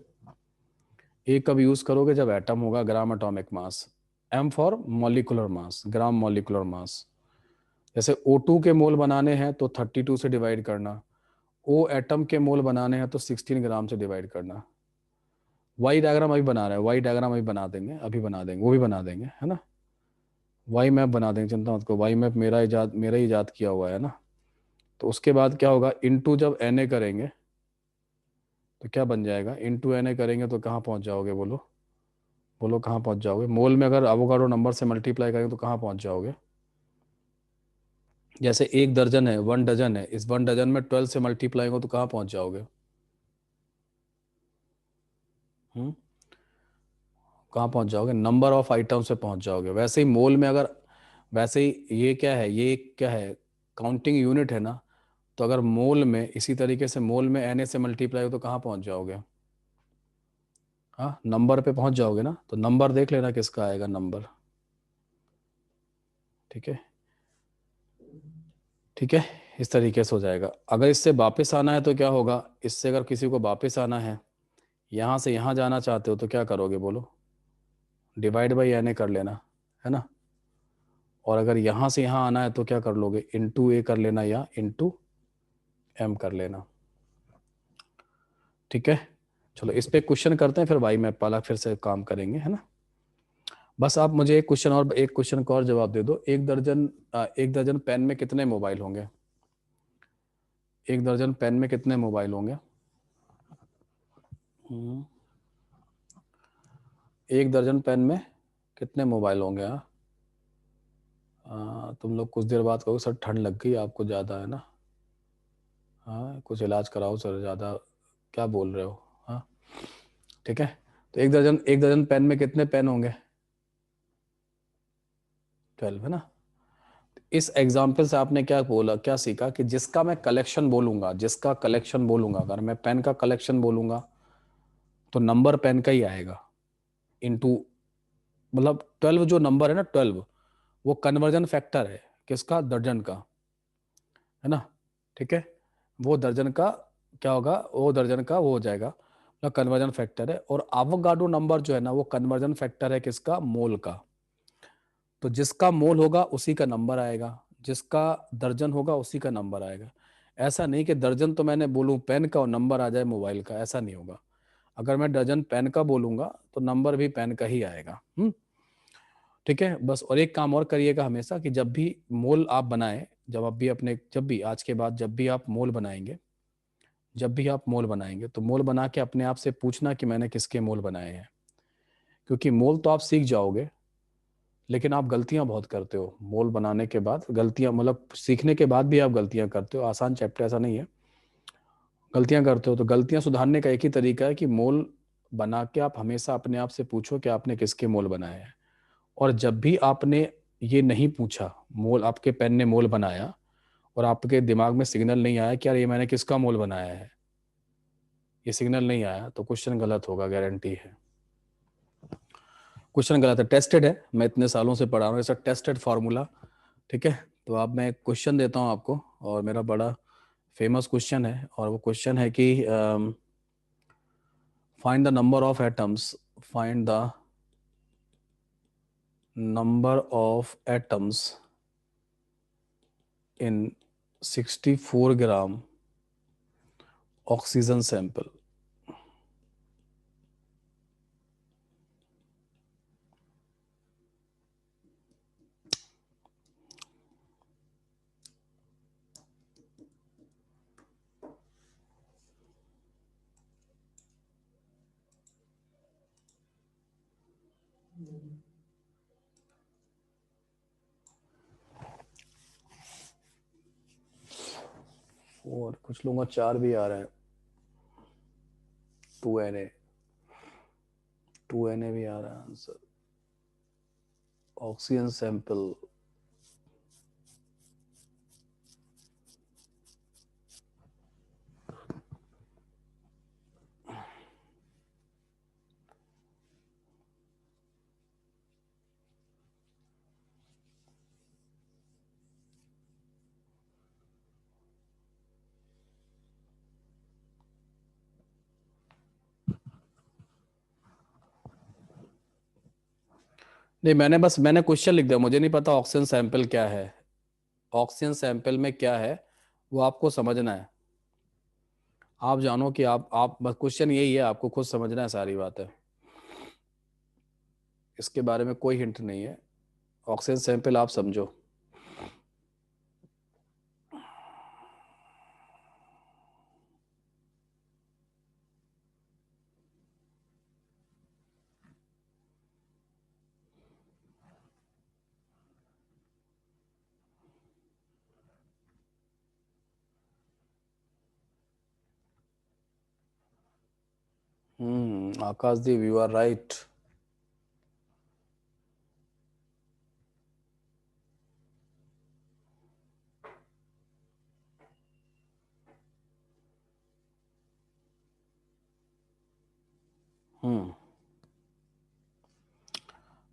A कब यूज़ करोगे? जब एटम होगा, gram atomic mass. M for molecular mass, gram molecular mass. जैसे O2 के मोल बनाने हैं तो 32 से डिवाइड करना, O एटम के मोल बनाने हैं तो 16 ग्राम से डिवाइड करना। वाई डायग्राम अभी बना रहे हैं, वाई डायग्राम अभी बना देंगे, अभी बना देंगे, वो भी बना देंगे, है ना। वाई मैप बना देंगे, चिंता मत करो, वाई मैप मेरा ही इजाद किया हुआ है ना। तो उसके बाद क्या होगा, इनटू जब Na करेंगे तो क्या बन जाएगा, इनटू Na करेंगे तो कहाँ पहुंच जाओगे, बोलो बोलो कहाँ पहुंच जाओगे। मोल में अगर एवोगाड्रो नंबर से मल्टीप्लाई करेंगे तो कहाँ पहुंच जाओगे। जैसे 1 दर्जन है, 1 डजन है, इस 1 डजन में 12 से मल्टीप्लाई हो तो कहाँ पहुंच जाओगे। कहाँ पहुंच जाओगे, नंबर ऑफ आइटम से पहुंच जाओगे। वैसे ही मोल में अगर, वैसे ही ये क्या है, ये क्या है, काउंटिंग यूनिट है ना। तो अगर मोल में इसी तरीके से मोल में Na से मल्टीप्लाई हो तो कहाँ पहुंच जाओगे, हाँ नंबर पे पहुंच जाओगे ना। तो नंबर देख लेना किसका आएगा, नंबर। ठीक है, ठीक है, इस तरीके से हो जाएगा। अगर इससे वापस आना है तो क्या होगा, इससे अगर किसी को वापस आना है, यहाँ से यहाँ जाना चाहते हो तो क्या करोगे, बोलो, डिवाइड बाई Na कर लेना, है ना। और अगर यहाँ से यहाँ आना है तो क्या कर लोगे, इंटू A कर लेना या इंटू M कर लेना। ठीक है, चलो इस पे क्वेश्चन करते हैं, फिर वाई मैप वाला फिर से काम करेंगे, है ना। बस आप मुझे एक क्वेश्चन का और जवाब दे दो। एक दर्जन पेन में कितने मोबाइल होंगे, एक दर्जन पेन में कितने मोबाइल होंगे। एक दर्जन पेन में कितने मोबाइल होंगे। तुम लोग कुछ देर बाद कहो सर ठंड लग गई आपको ज़्यादा, है ना। हाँ कुछ इलाज कराओ सर, ज़्यादा क्या बोल रहे हो। हाँ ठीक है, तो एक दर्जन पेन में कितने पेन होंगे, 12, है ना। इस एग्जाम्पल से आपने क्या बोला, क्या सीखा कि जिसका मैं कलेक्शन बोलूंगा, अगर मैं पेन का कलेक्शन बोलूंगा तो नंबर पेन का ही आएगा, इनटू, मतलब 12 जो नंबर है ना, 12 वो कन्वर्जन फैक्टर है किसका, दर्जन का, है ना। ठीक है, वो दर्जन का क्या होगा, वो दर्जन का वो हो जाएगा, मतलब कन्वर्जन फैक्टर है। और एवोगाड्रो नंबर जो है ना, वो कन्वर्जन फैक्टर है किसका, मोल का। तो जिसका मोल होगा उसी का नंबर आएगा, जिसका दर्जन होगा उसी का नंबर आएगा। ऐसा नहीं कि दर्जन तो मैंने बोलूं पेन का और नंबर आ जाए मोबाइल का, ऐसा नहीं होगा। अगर मैं दर्जन पेन का बोलूंगा तो नंबर भी पेन का ही आएगा। ठीक है, बस। और एक काम और करिएगा हमेशा कि जब भी मोल आप बनाएं, जब भी आज के बाद जब भी आप मोल बनाएंगे तो मोल बना के अपने आप से पूछना कि मैंने किसके मोल बनाए हैं। क्योंकि मोल तो आप सीख जाओगे, लेकिन आप गलतियां बहुत करते हो मोल बनाने के बाद, गलतियां मतलब सीखने के बाद भी आप गलतियां करते हो। आसान चैप्टर ऐसा नहीं है, गलतियां करते हो। तो गलतियां सुधारने का एक ही तरीका है कि मोल बना के आप हमेशा अपने आप से पूछो कि आपने किसके मोल बनाए हैं। और जब भी आपने ये नहीं पूछा, मोल आपके पेन ने मोल बनाया और आपके दिमाग में सिग्नल नहीं आया कि यार ये मैंने किसका मोल बनाया है, ये सिग्नल नहीं आया, तो क्वेश्चन गलत होगा, गारंटी है क्वेश्चन गलत है। टेस्टेड है, मैं इतने सालों से पढ़ा रहा हूँ, ऐसा टेस्टेड फार्मूला। ठीक है, तो अब मैं क्वेश्चन देता हूँ आपको, और मेरा बड़ा फेमस क्वेश्चन है, और वो क्वेश्चन है कि find the number of atoms, find the number of atoms in 64 gram oxygen sample. और कुछ लोगों का 4 भी आ रहा है, 2Na भी आ रहा है आंसर। ऑक्सीजन सैंपल, नहीं मैंने क्वेश्चन लिख दिया, मुझे नहीं पता ऑक्सीजन सैंपल क्या है। ऑक्सीजन सैंपल में क्या है वो आपको समझना है। आप जानो कि आप बस क्वेश्चन यही है, आपको खुद समझना है, सारी बात है, इसके बारे में कोई हिंट नहीं है। ऑक्सीजन सैंपल आप समझो। Akashdeep, you are right.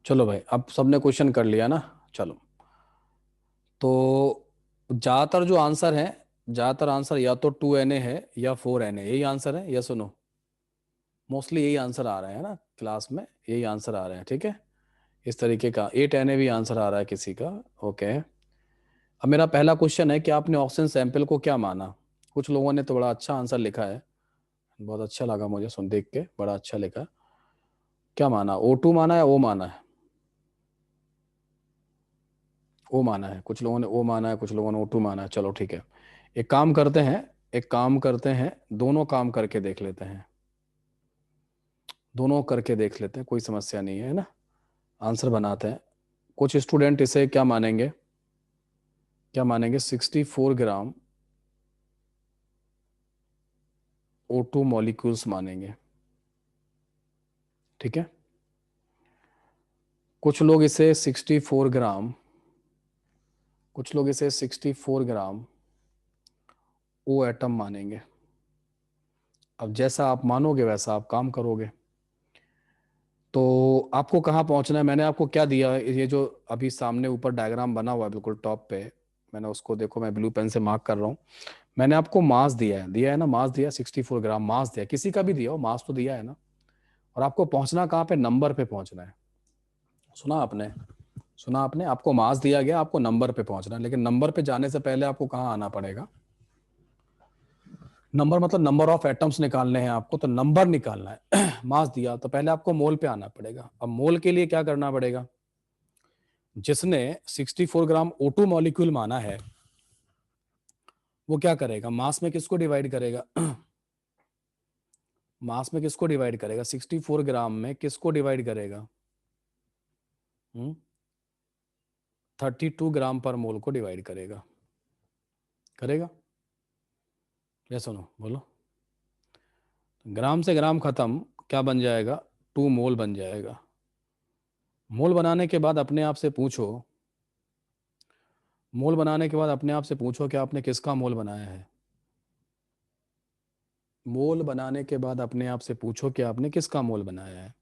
चलो भाई, अब सबने क्वेश्चन कर लिया ना। चलो, तो ज्यादातर जो आंसर है, ज्यादातर आंसर या तो 2Na है या 4Na, यही आंसर है। Yes no? मोस्टली यही आंसर आ रहे हैं ना क्लास में, यही आंसर आ रहे हैं। ठीक है, इस तरीके का 8Na भी आंसर आ रहा है किसी का। ओके, अब मेरा पहला क्वेश्चन है कि आपने ऑक्सीजन सैंपल को क्या माना। कुछ लोगों ने तो बड़ा अच्छा आंसर लिखा है, बहुत अच्छा लगा मुझे सुन देख के, बड़ा अच्छा लिखा। क्या माना, O2 माना है, O माना है? O माना है, कुछ लोगों ने O माना है, कुछ लोगों ने O2 माना है। चलो ठीक है, एक काम करते हैं, एक काम करते हैं, दोनों काम करके देख लेते हैं, दोनों करके देख लेते हैं, कोई समस्या नहीं है ना। आंसर बनाते हैं। कुछ स्टूडेंट इसे क्या मानेंगे, क्या मानेंगे, 64 ग्राम O2 मॉलिक्यूल्स मानेंगे। ठीक है, कुछ लोग इसे 64 ग्राम, कुछ लोग इसे 64 ग्राम O एटम मानेंगे। अब जैसा आप मानोगे वैसा आप काम करोगे। तो आपको कहाँ पहुंचना है, मैंने आपको क्या दिया, ये जो अभी सामने ऊपर डायग्राम बना हुआ है बिल्कुल टॉप पे, मैंने उसको देखो, मैं ब्लू पेन से मार्क कर रहा हूँ। मैंने आपको मास दिया है ना, मास दिया 64 ग्राम मास दिया, किसी का भी दिया हो मास तो दिया है ना। और आपको पहुंचना कहाँ पे, नंबर पे पहुंचना है। सुना आपने, सुना आपने, आपको मास दिया गया, आपको नंबर पे पहुंचना है। लेकिन नंबर पे जाने से पहले आपको कहाँ आना पड़ेगा, नंबर मतलब नंबर ऑफ एटम्स निकालने हैं आपको, तो नंबर निकालना है। मास दिया तो पहले आपको मोल पे आना पड़ेगा। अब मोल के लिए क्या करना पड़ेगा, जिसने 64 ग्राम O2 मॉलिक्यूल माना है वो क्या करेगा, मास में किसको डिवाइड करेगा, मास में किसको डिवाइड करेगा, 64 ग्राम में किसको डिवाइड करेगा, 32 ग्राम पर मोल को डिवाइड करेगा, करेगा? या सुनो बोलो, ग्राम से ग्राम खत्म, क्या बन जाएगा, 2 मोल बन जाएगा। मोल बनाने के बाद अपने आप से पूछो, मोल बनाने के बाद अपने आप से पूछो कि आपने किसका मोल बनाया है। मोल बनाने के बाद अपने आप से पूछो कि आपने किसका मोल बनाया है।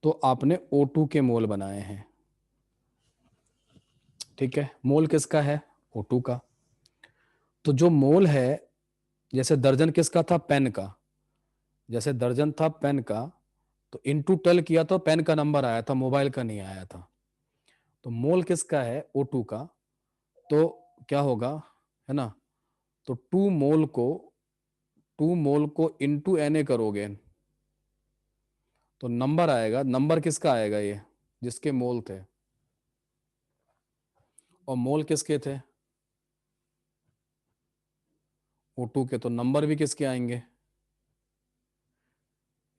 तो आपने O2 के मोल बनाए हैं। ठीक है, मोल किसका है, O2 का। तो जो मोल है, जैसे दर्जन किसका था, पेन का, जैसे दर्जन था पेन का, तो इनटू 12 किया तो पेन का नंबर आया था, मोबाइल का नहीं आया था। तो मोल किसका है, O2 का। तो क्या होगा, है ना, तो 2 मोल को इनटू Na करोगे तो नंबर आएगा, नंबर किसका आएगा, ये जिसके मोल थे, और मोल किसके थे, O2 के, तो नंबर भी किसके आएंगे,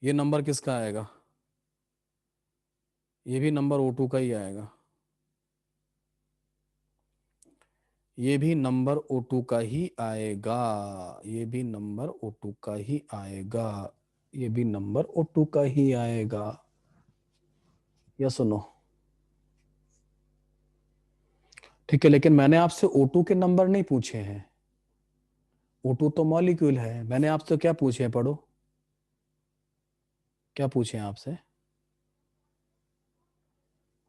ये नंबर किसका आएगा, ये भी नंबर O2 का ही आएगा, ये भी नंबर O2 का ही आएगा, ये भी नंबर O2 का ही आएगा, ये भी नंबर O2 का ही आएगा। या सुनो, ठीक है, लेकिन मैंने आपसे O2 के नंबर नहीं पूछे हैं, O2 तो मॉलिक्यूल है। मैंने आपसे क्या पूछे हैं, पढ़ो, क्या पूछे हैं आपसे,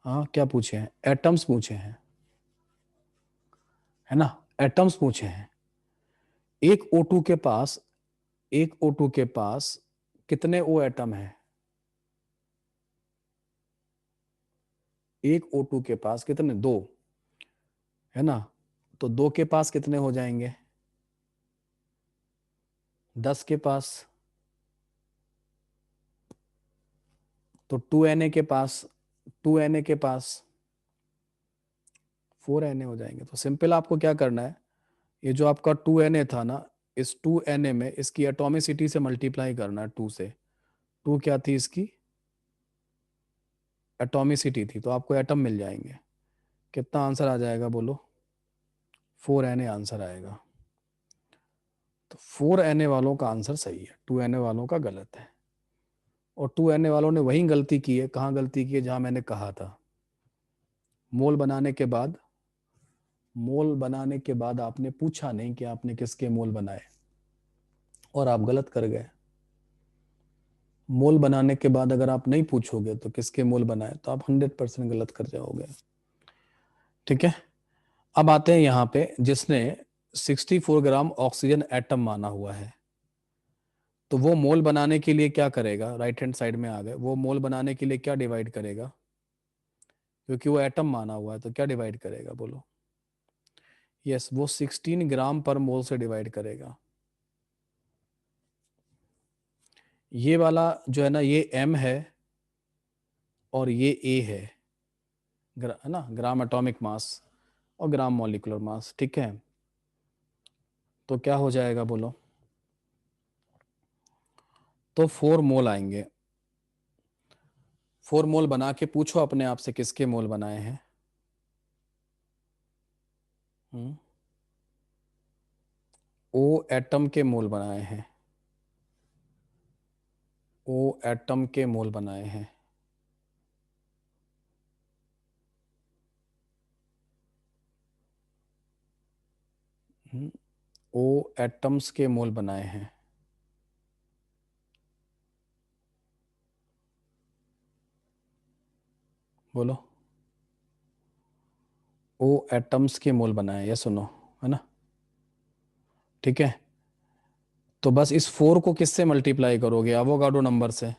हाँ क्या पूछे हैं, एटम्स पूछे हैं, है ना, एटम्स पूछे हैं। एक O2 के पास, एक O2 के पास कितने O एटम है, एक O2 के पास कितने, 2, है ना, तो 2 के पास कितने हो जाएंगे, 10 के पास, तो 2Na के पास, 2Na के पास 4Na हो जाएंगे। तो सिंपल आपको क्या करना है, ये जो आपका 2Na था ना, इस 2Na में इसकी एटॉमिसिटी से मल्टीप्लाई करना है 2 से। 2 क्या थी इसकी, एटॉमिसिटी थी, तो आपको एटम मिल जाएंगे। कितना आंसर आ जाएगा बोलो, 4Na आंसर आएगा। तो 4Na वालों का आंसर सही है, 2Na वालों का गलत है। और 2Na वालों ने वही गलती की है, कहाँ गलती की है, जहां मैंने कहा था मोल बनाने के बाद आपने पूछा नहीं कि आपने किसके मोल बनाए, और आप गलत कर गए। मोल बनाने के बाद अगर आप नहीं पूछोगे तो किसके मोल बनाए, तो आप 100% गलत कर जाओगे। ठीक है, अब आते हैं यहां पे, जिसने 64 ग्राम ऑक्सीजन एटम माना हुआ है, तो वो मोल बनाने के लिए क्या करेगा, राइट हैंड साइड में आ गए, वो मोल बनाने के लिए क्या डिवाइड करेगा, क्योंकि वो एटम माना हुआ है तो क्या डिवाइड करेगा बोलो। यस, वो 16 ग्राम पर मोल से डिवाइड करेगा। ये वाला जो है ना, ये M है और ये A है ना, ग्राम एटॉमिक मास और ग्राम मॉलिक्यूलर मास। ठीक है, तो क्या हो जाएगा बोलो, तो 4 मोल आएंगे। 4 मोल बना के पूछो अपने आप से किसके मोल बनाए हैं। O एटम के मोल बनाए हैं, O एटम के मोल बनाए हैं। O एटम्स के मोल बनाए हैं। बोलो, O एटम्स के मोल बनाए, ये सुनो, है ना। ठीक है, तो बस इस 4 को किससे मल्टीप्लाई करोगे, एवोगाड्रो नंबर से,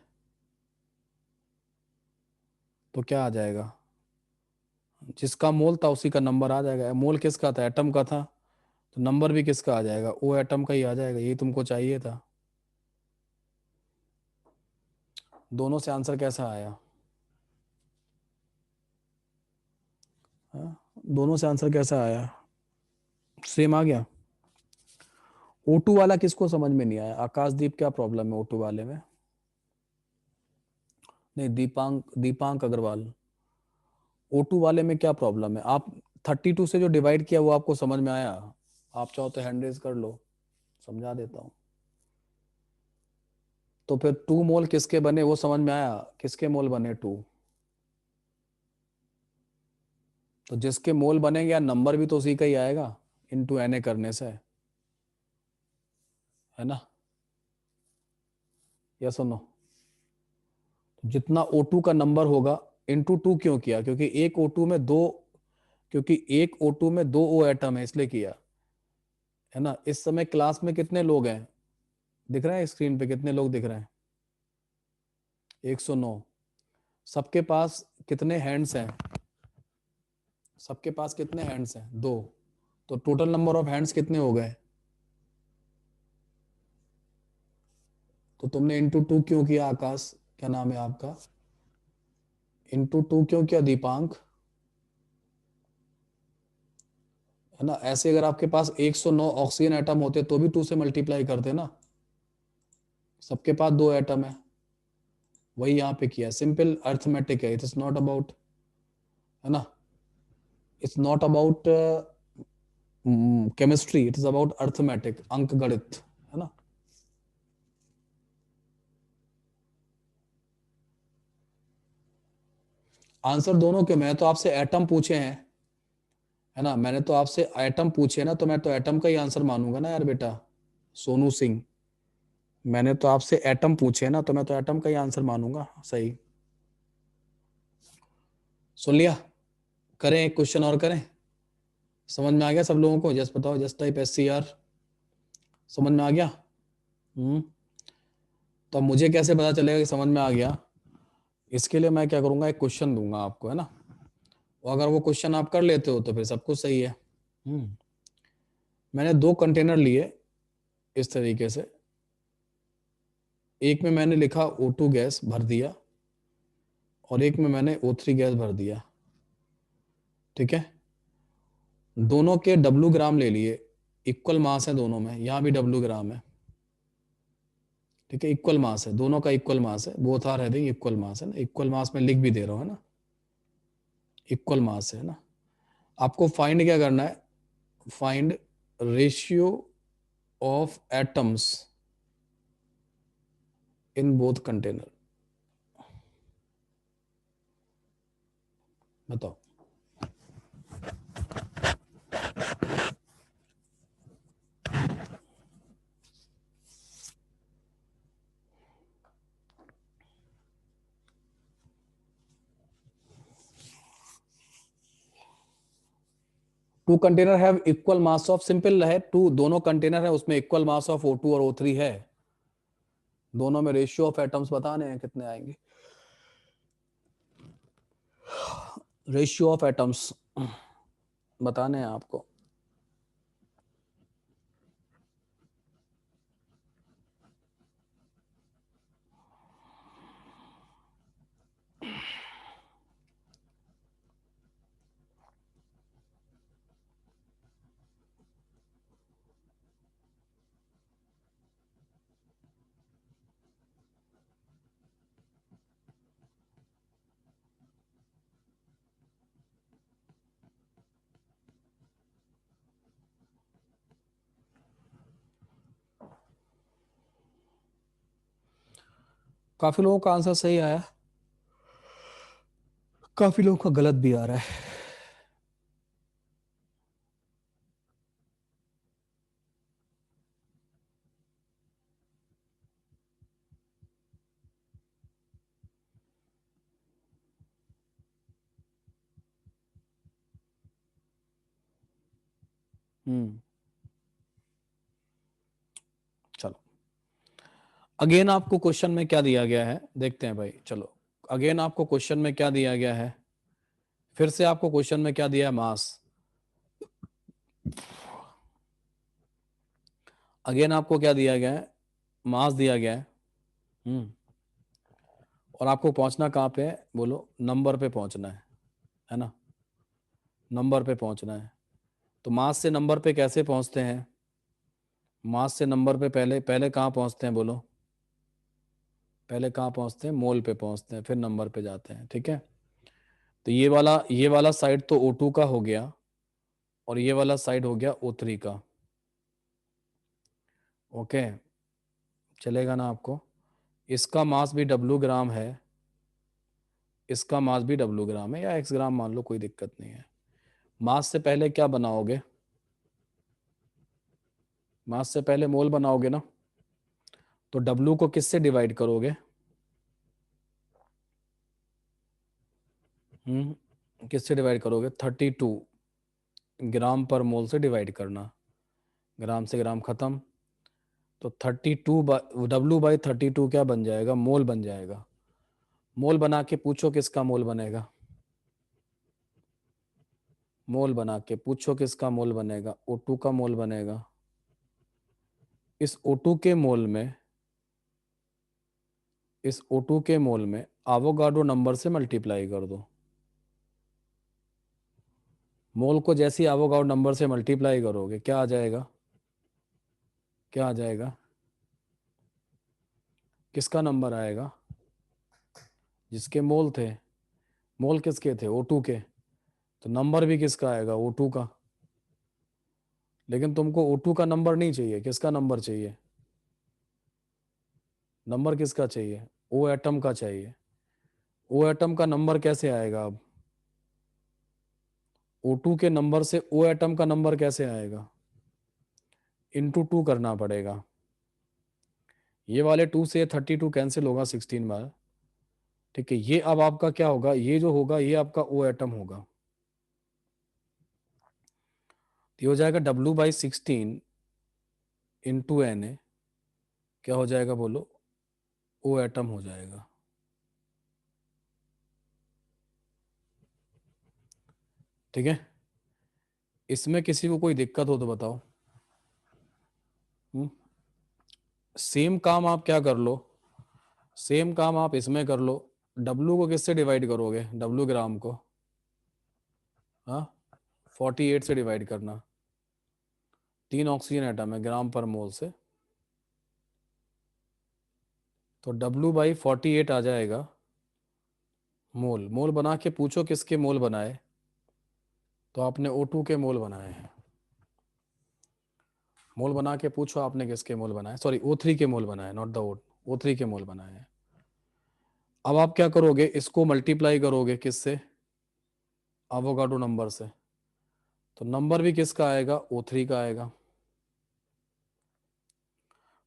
तो क्या आ जाएगा, जिसका मोल था उसी का नंबर आ जाएगा। मोल किसका था, एटम का था, तो नंबर भी किसका आ जाएगा, O एटम का ही आ जाएगा। यही तुमको चाहिए था। दोनों से आंसर कैसा आया, दोनों से आंसर कैसा आया, सेम आ गया। O2 वाला किसको समझ में नहीं आया, आकाशदीप क्या प्रॉब्लम है O2 वाले में, नहीं दीपांक अग्रवाल, O2 वाले में क्या प्रॉब्लम है। आप 32 से जो डिवाइड किया वो आपको समझ में आया, आप चाहो तो हैंड रेज कर लो, समझा देता हूं। तो फिर 2 मोल किसके बने वो समझ में आया, किसके मोल बने 2, तो जिसके मोल बनेंगे या नंबर भी तो उसी का ही आएगा इनटू Na करने से, है ना, या सुनो, जितना O2 का नंबर होगा इनटू 2 क्यों किया, क्योंकि एक O2 में दो O एटम है इसलिए किया, है ना। इस समय क्लास में कितने लोग हैं, दिख रहे हैं स्क्रीन पे कितने लोग दिख रहे हैं, 109। सबके पास कितने हैंड्स हैं, सबके पास कितने हैंड्स हैं, 2, तो टोटल नंबर ऑफ हैंड्स कितने हो गए, तो तुमने इंटू 2 क्यों किया आकाश, क्या नाम है आपका, इंटू 2 क्यों किया दीपांक, है ना। ऐसे अगर आपके पास 109 ऑक्सीजन एटम होते तो भी 2 से मल्टीप्लाई करते ना, सबके पास 2 एटम है, वही यहाँ पे किया, सिंपल अर्थमेटिक है, इट इज नॉट अबाउट, है ना, it's not about chemistry, it is about arithmetic, अंक गणित, है ना। आंसर दोनों के, मैं तो आपसे एटम पूछे हैं, है ना, मैंने तो आपसे एटम पूछे ना, तो मैं तो एटम का ही आंसर मानूंगा ना यार बेटा, सोनू सिंह, मैंने तो आपसे एटम पूछे ना, तो मैं तो एटम का ही आंसर मानूंगा। सही सुन लिया, करें एक क्वेश्चन और करें, समझ में आ गया सब लोगों को, जस्ट बताओ, जस्ट टाइप SCR, समझ में आ गया। तो अब मुझे कैसे पता चलेगा कि समझ में आ गया, इसके लिए मैं क्या करूंगा, एक क्वेश्चन दूंगा आपको, है ना, और अगर वो क्वेश्चन आप कर लेते हो तो फिर सब कुछ सही है। मैंने 2 कंटेनर लिए इस तरीके से, एक में मैंने लिखा O2 गैस भर दिया और एक में मैंने O3 गैस भर दिया, ठीक है। दोनों के W ग्राम ले लिए, इक्वल मास है दोनों में, यहां भी W ग्राम है, ठीक है, इक्वल मास है, दोनों का इक्वल मास है, both are having equal mass है ना, इक्वल मास में लिख भी दे रहा हूं है ना, इक्वल मास है ना। आपको फाइंड क्या करना है, find ratio of atoms in both container. बताओ। Two container have equal mass of, simple है, टू दोनों कंटेनर है उसमें इक्वल मास ऑफ O2 और O3 है, दोनों में रेशियो ऑफ एटम्स बताने हैं कितने आएंगे, रेशियो ऑफ एटम्स बताने हैं आपको। काफी लोगों का आंसर सही आया, काफी लोगों का गलत भी आ रहा है। चलो अगेन आपको क्वेश्चन में क्या दिया गया है देखते हैं भाई, चलो अगेन आपको क्वेश्चन में क्या दिया गया है, फिर से आपको क्वेश्चन में क्या दिया है, मास। अगेन आपको क्या दिया गया है, मास दिया गया है। और आपको पहुंचना कहाँ पे है, बोलो, नंबर पे पहुंचना है ना, नंबर पे पहुंचना है। तो मास से नंबर पे कैसे पहुंचते हैं, मास से नंबर पे पहले पहले कहाँ पहुंचते हैं, बोलो, पहले कहाँ पहुंचते हैं, मोल पे पहुंचते हैं, फिर नंबर पे जाते हैं, ठीक है। तो ये वाला साइड तो O2 का हो गया और ये वाला साइड हो गया O3 का, ओके, चलेगा ना आपको। इसका मास भी W ग्राम है, इसका मास भी W ग्राम है, या X ग्राम मान लो, कोई दिक्कत नहीं है। मास से पहले क्या बनाओगे, मास से पहले मोल बनाओगे ना, तो W को किससे डिवाइड करोगे, किससे डिवाइड करोगे, 32 ग्राम पर मोल से डिवाइड करना, ग्राम से ग्राम खत्म, तो 32 W बाई 32 क्या बन जाएगा, मोल बन जाएगा। मोल बना के पूछो किसका मोल बनेगा, मोल बना के पूछो किसका मोल बनेगा, O2 का मोल बनेगा। इस O2 के मोल में, इस O2 के मोल में एवोगाड्रो नंबर से मल्टीप्लाई कर दो। मोल को जैसे ही एवोगाड्रो नंबर से मल्टीप्लाई करोगे क्या आ जाएगा, क्या आ जाएगा, किसका नंबर आएगा, जिसके मोल थे, मोल किसके थे, O2 के, तो नंबर भी किसका आएगा, O2 का। लेकिन तुमको O2 का नंबर नहीं चाहिए, किसका नंबर चाहिए, नंबर किसका चाहिए, O एटम का चाहिए। O एटम का नंबर कैसे आएगा, अब O2 के नंबर से O एटम का नंबर कैसे आएगा, इंटू 2 करना पड़ेगा। ये वाले 2 से 32 कैंसिल होगा 16 बार, ठीक है। ये अब आपका क्या होगा, ये जो होगा ये आपका O एटम होगा, ये हो जाएगा W बाई 16 इंटू Na, क्या हो जाएगा बोलो, O एटम हो जाएगा, ठीक है। इसमें किसी को कोई दिक्कत हो तो बताओ। सेम काम आप क्या कर लो, सेम काम आप इसमें कर लो, W को किससे डिवाइड करोगे, W ग्राम को, हाँ 48 से डिवाइड करना, 3 ऑक्सीजन एटम है ग्राम पर मोल से, तो W/48 आ जाएगा मोल। मोल बना के पूछो किसके मोल बनाए, तो आपने O2 के मोल बनाए हैं। मोल बना के पूछो आपने किसके मोल बनाए, सॉरी O3 के मोल बनाए, नॉट द O3 के मोल बनाए हैं। अब आप क्या करोगे, इसको मल्टीप्लाई करोगे किससे, एवोगाड्रो नंबर से, तो नंबर भी किसका आएगा, O3 का आएगा।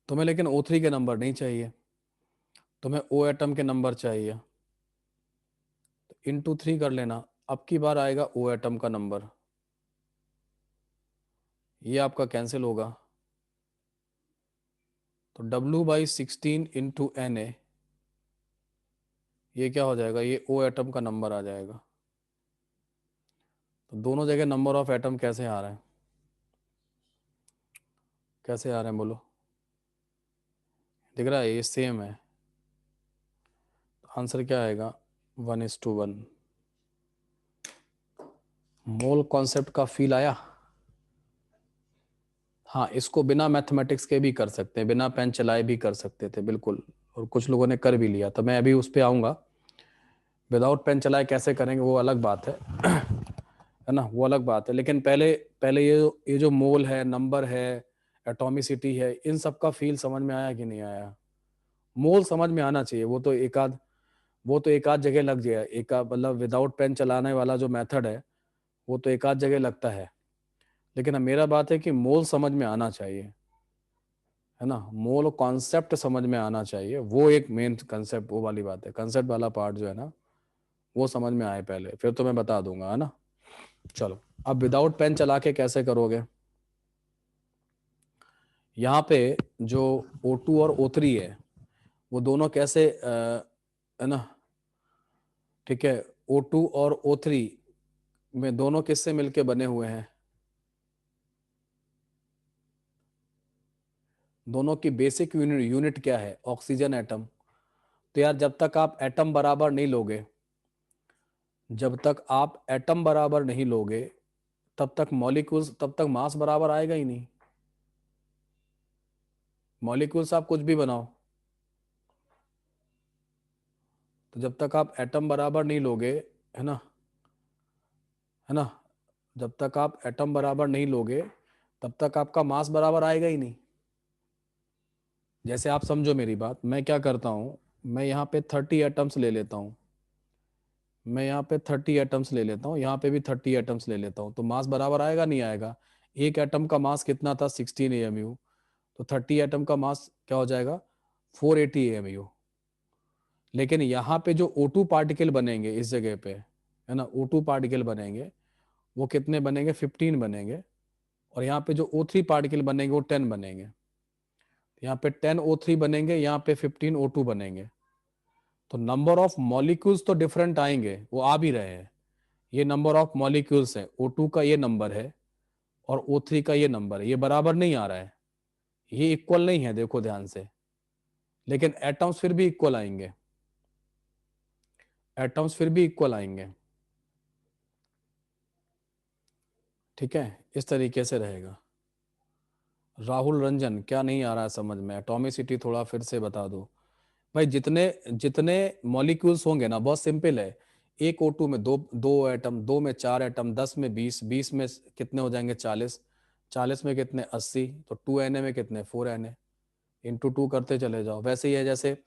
तुम्हें लेकिन O3 के नंबर नहीं चाहिए, तुम्हें O एटम के नंबर चाहिए, तो इंटू 3 कर लेना। अब की बार आएगा O एटम का नंबर, ये आपका कैंसिल होगा, तो W/16 इंटू Na, ये क्या हो जाएगा, ये O एटम का नंबर आ जाएगा। तो दोनों जगह नंबर ऑफ एटम कैसे आ रहे हैं, कैसे आ रहे हैं बोलो, दिख रहा है, ये सेम है। आंसर क्या आएगा, 1:1। मोल कॉन्सेप्ट का फील आया। हाँ, इसको बिना मैथमेटिक्स के भी कर सकते हैं, बिना पेन चलाए भी कर सकते थे बिल्कुल, और कुछ लोगों ने कर भी लिया, तो मैं अभी उस पर आऊँगा। विदाउट पेन चलाए कैसे करेंगे वो अलग बात है ना, वो अलग बात है। लेकिन पहले ये जो मोल है, नंबर है, एटॉमिसिटी है, इन सब का फील समझ में आया कि नहीं आया। मोल समझ में आना चाहिए, वो तो एक आध जगह लग जाए, एक मतलब विदाउट पेन चलाने वाला जो मेथड है वो तो एक आध जगह लगता है, लेकिन मेरा बात है कि मोल समझ में आना चाहिए, है ना, मोल कॉन्सेप्ट समझ में आना चाहिए, वो एक मेन कंसेप्ट, वो वाली बात है, कंसेप्ट वाला पार्ट जो है ना वो समझ में आए पहले, फिर तो मैं बता दूंगा, है ना। चलो, अब विदाउट पेन चला के कैसे करोगे, यहाँ पे जो O2 और O3 है वो दोनों कैसे है ना, ठीक है, O2 और O3 में दोनों किससे मिलके बने हुए हैं, दोनों की बेसिक यूनिट क्या है, ऑक्सीजन एटम। तो यार जब तक आप एटम बराबर नहीं लोगे, जब तक आप एटम बराबर नहीं लोगे तब तक मॉलिक्यूल्स, तब तक मास बराबर आएगा ही नहीं। मॉलिक्यूल्स आप कुछ भी बनाओ, तो जब तक आप एटम बराबर नहीं लोगे, है ना, जब तक आप एटम बराबर नहीं लोगे तब तक आपका मास बराबर आएगा ही नहीं। जैसे आप समझो मेरी बात, मैं क्या करता हूं, मैं यहाँ पे 30 एटम्स ले लेता हूं, मैं यहाँ पे 30 एटम्स ले लेता हूँ, यहाँ पे भी 30 एटम्स ले लेता हूँ, तो मास बराबर आएगा नहीं आएगा। एक एटम का मास कितना था, 16 AMU, तो 30 एटम का मास क्या हो जाएगा, 480 AMU। लेकिन यहाँ पे जो O2 पार्टिकल बनेंगे इस जगह पे, है ना, O2 पार्टिकल बनेंगे, वो कितने बनेंगे, 15 बनेंगे, और यहाँ पे जो O3 पार्टिकल बनेंगे वो 10 बनेंगे। यहाँ पे 10 O3 बनेंगे, यहाँ पे 15 O2 बनेंगे, तो नंबर ऑफ मॉलिक्यूल्स तो डिफरेंट आएंगे, वो आ भी रहे हैं। ये नंबर ऑफ मॉलिक्यूल्स है, O2 का ये नंबर है और O3 का ये नंबर है, ये बराबर नहीं आ रहा है, ये इक्वल नहीं है, देखो ध्यान से, लेकिन एटम्स फिर भी इक्वल आएंगे, एटम्स फिर भी इक्वल आएंगे, ठीक है, इस तरीके से रहेगा। राहुल रंजन, क्या नहीं आ रहा है समझ में, एटॉमिसिटी थोड़ा फिर से बता दो भाई। जितने जितने मॉलिक्यूल्स होंगे ना, बहुत सिंपल है, एक O2 में दो एटम, 2 में 4 एटम, 10 में 20, 20 में कितने हो जाएंगे, 40, 40 में कितने, 80, तो 2Na में कितने, 4Na, इंटू 2 करते चले जाओ। वैसे ही है जैसे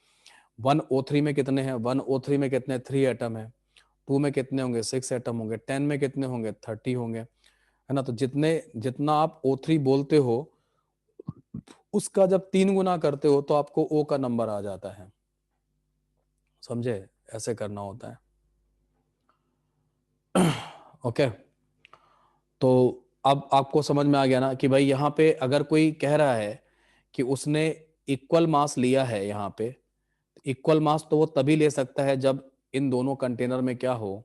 1O3 में कितने हैं, 1O3 में कितने, 3 एटम है, 2 में कितने होंगे, 6 एटम होंगे, 10 में कितने होंगे, 30 होंगे, है ना। तो जितना आप O3 बोलते हो उसका जब 3 गुना करते हो तो आपको O का नंबर आ जाता है, समझे, ऐसे करना होता है। ओके, तो अब आपको समझ में आ गया ना कि भाई यहाँ पे अगर कोई कह रहा है कि उसने इक्वल मास लिया है, यहाँ पे इक्वल मास तो वो तभी ले सकता है जब इन दोनों कंटेनर में क्या हो,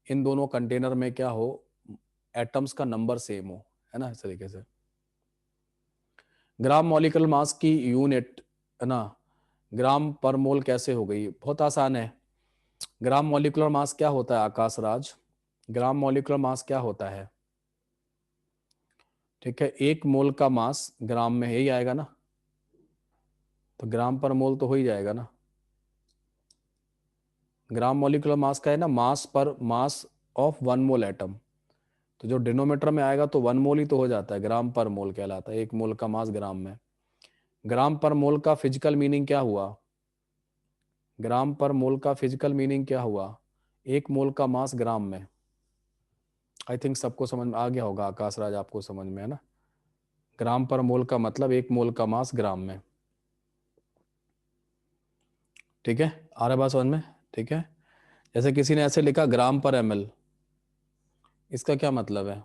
इन दोनों कंटेनर में क्या हो, एटम्स का नंबर सेम हो, है ना, इस तरीके से। ग्राम मॉलिक्यूलर मास की यूनिट, है ना, ग्राम पर मोल कैसे हो गई, बहुत आसान है। ग्राम मॉलिक्यूलर मास क्या होता है Akash Raj, gram molecular mass क्या होता है, ठीक है, 1 मोल का मास ग्राम में यही आएगा ना, तो ग्राम पर मोल तो हो ही जाएगा ना। ग्राम मॉलिक्यूलर मास का है ना, मास पर मास ऑफ 1 मोल एटम, तो जो डिनोमीटर में आएगा तो 1 मोल ही तो हो जाता है, ग्राम पर मोल कहलाता है, 1 मोल का मास ग्राम में। ग्राम पर मोल का फिजिकल मीनिंग क्या हुआ? ग्राम पर मोल का फिजिकल मीनिंग क्या हुआ? 1 मोल का मास ग्राम में। आई थिंक सबको समझ में आ गया होगा, आकाश राज आपको समझ में है ना। ग्राम पर मोल का मतलब 1 मोल का मास ग्राम में। ठीक है, आ रहा है बात समझ में? ठीक है, जैसे किसी ने ऐसे लिखा ग्राम पर ml, इसका क्या मतलब है?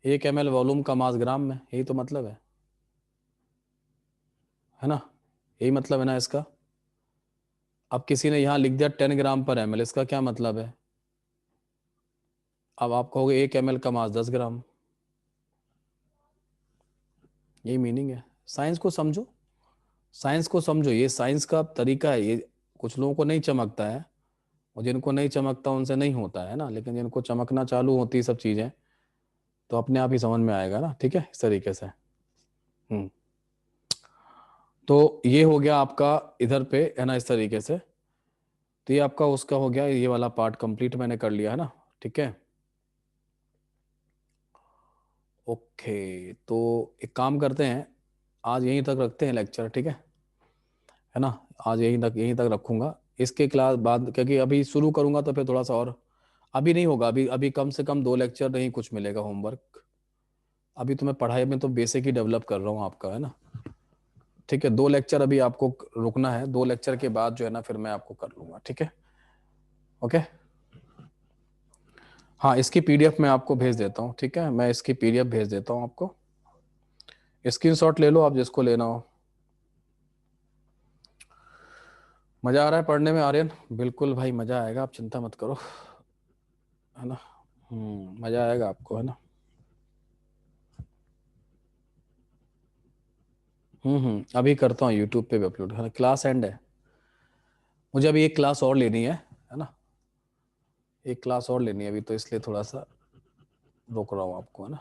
1 ml वॉल्यूम का मास ग्राम में, यही तो मतलब है ना, यही मतलब है ना इसका। अब किसी ने यहां लिख दिया 10 ग्राम पर ml, इसका क्या मतलब है? अब आप कहोगे 1 ml का मास 10 ग्राम, यही मीनिंग है। साइंस को समझो, साइंस को समझो, ये साइंस का तरीका है। ये कुछ लोगों को नहीं चमकता है, और जिनको नहीं चमकता उनसे नहीं होता है ना, लेकिन जिनको चमकना चालू होती है सब चीजें, तो अपने आप ही समझ में आएगा ना। ठीक है, इस तरीके से। तो ये हो गया आपका इधर पे है ना, इस तरीके से। तो ये आपका उसका हो गया, ये वाला पार्ट कंप्लीट मैंने कर लिया है ना। ठीक है, ओके, तो एक काम करते हैं, आज यहीं तक रखते हैं लेक्चर। ठीक है ना, आज यहीं तक रखूंगा। इसके क्लास बाद, क्योंकि अभी शुरू करूंगा तो फिर थोड़ा सा और, अभी नहीं होगा, अभी कम से कम 2 लेक्चर नहीं कुछ मिलेगा होमवर्क। अभी तो मैं पढ़ाई में तो बेसिक ही डेवलप कर रहा हूँ आपका, है ना। ठीक है, 2 लेक्चर अभी आपको रुकना है, 2 लेक्चर के बाद जो है ना फिर मैं आपको कर लूंगा। ठीक है, ओके। हाँ, इसकी पीडीएफ मैं आपको भेज देता हूँ। ठीक है, मैं इसकी पीडीएफ भेज देता हूँ आपको, स्क्रीनशॉट ले लो आप जिसको लेना हो। मजा आ रहा है पढ़ने में आर्यन? बिल्कुल भाई मजा आएगा, आप चिंता मत करो, है ना। मजा आएगा आपको, है ना। अभी करता हूँ, यूट्यूब पे भी अपलोड, है ना। क्लास एंड है, मुझे अभी एक क्लास और लेनी है ना, एक क्लास और लेनी है अभी, तो इसलिए थोड़ा सा रोक रहा हूँ आपको, है ना।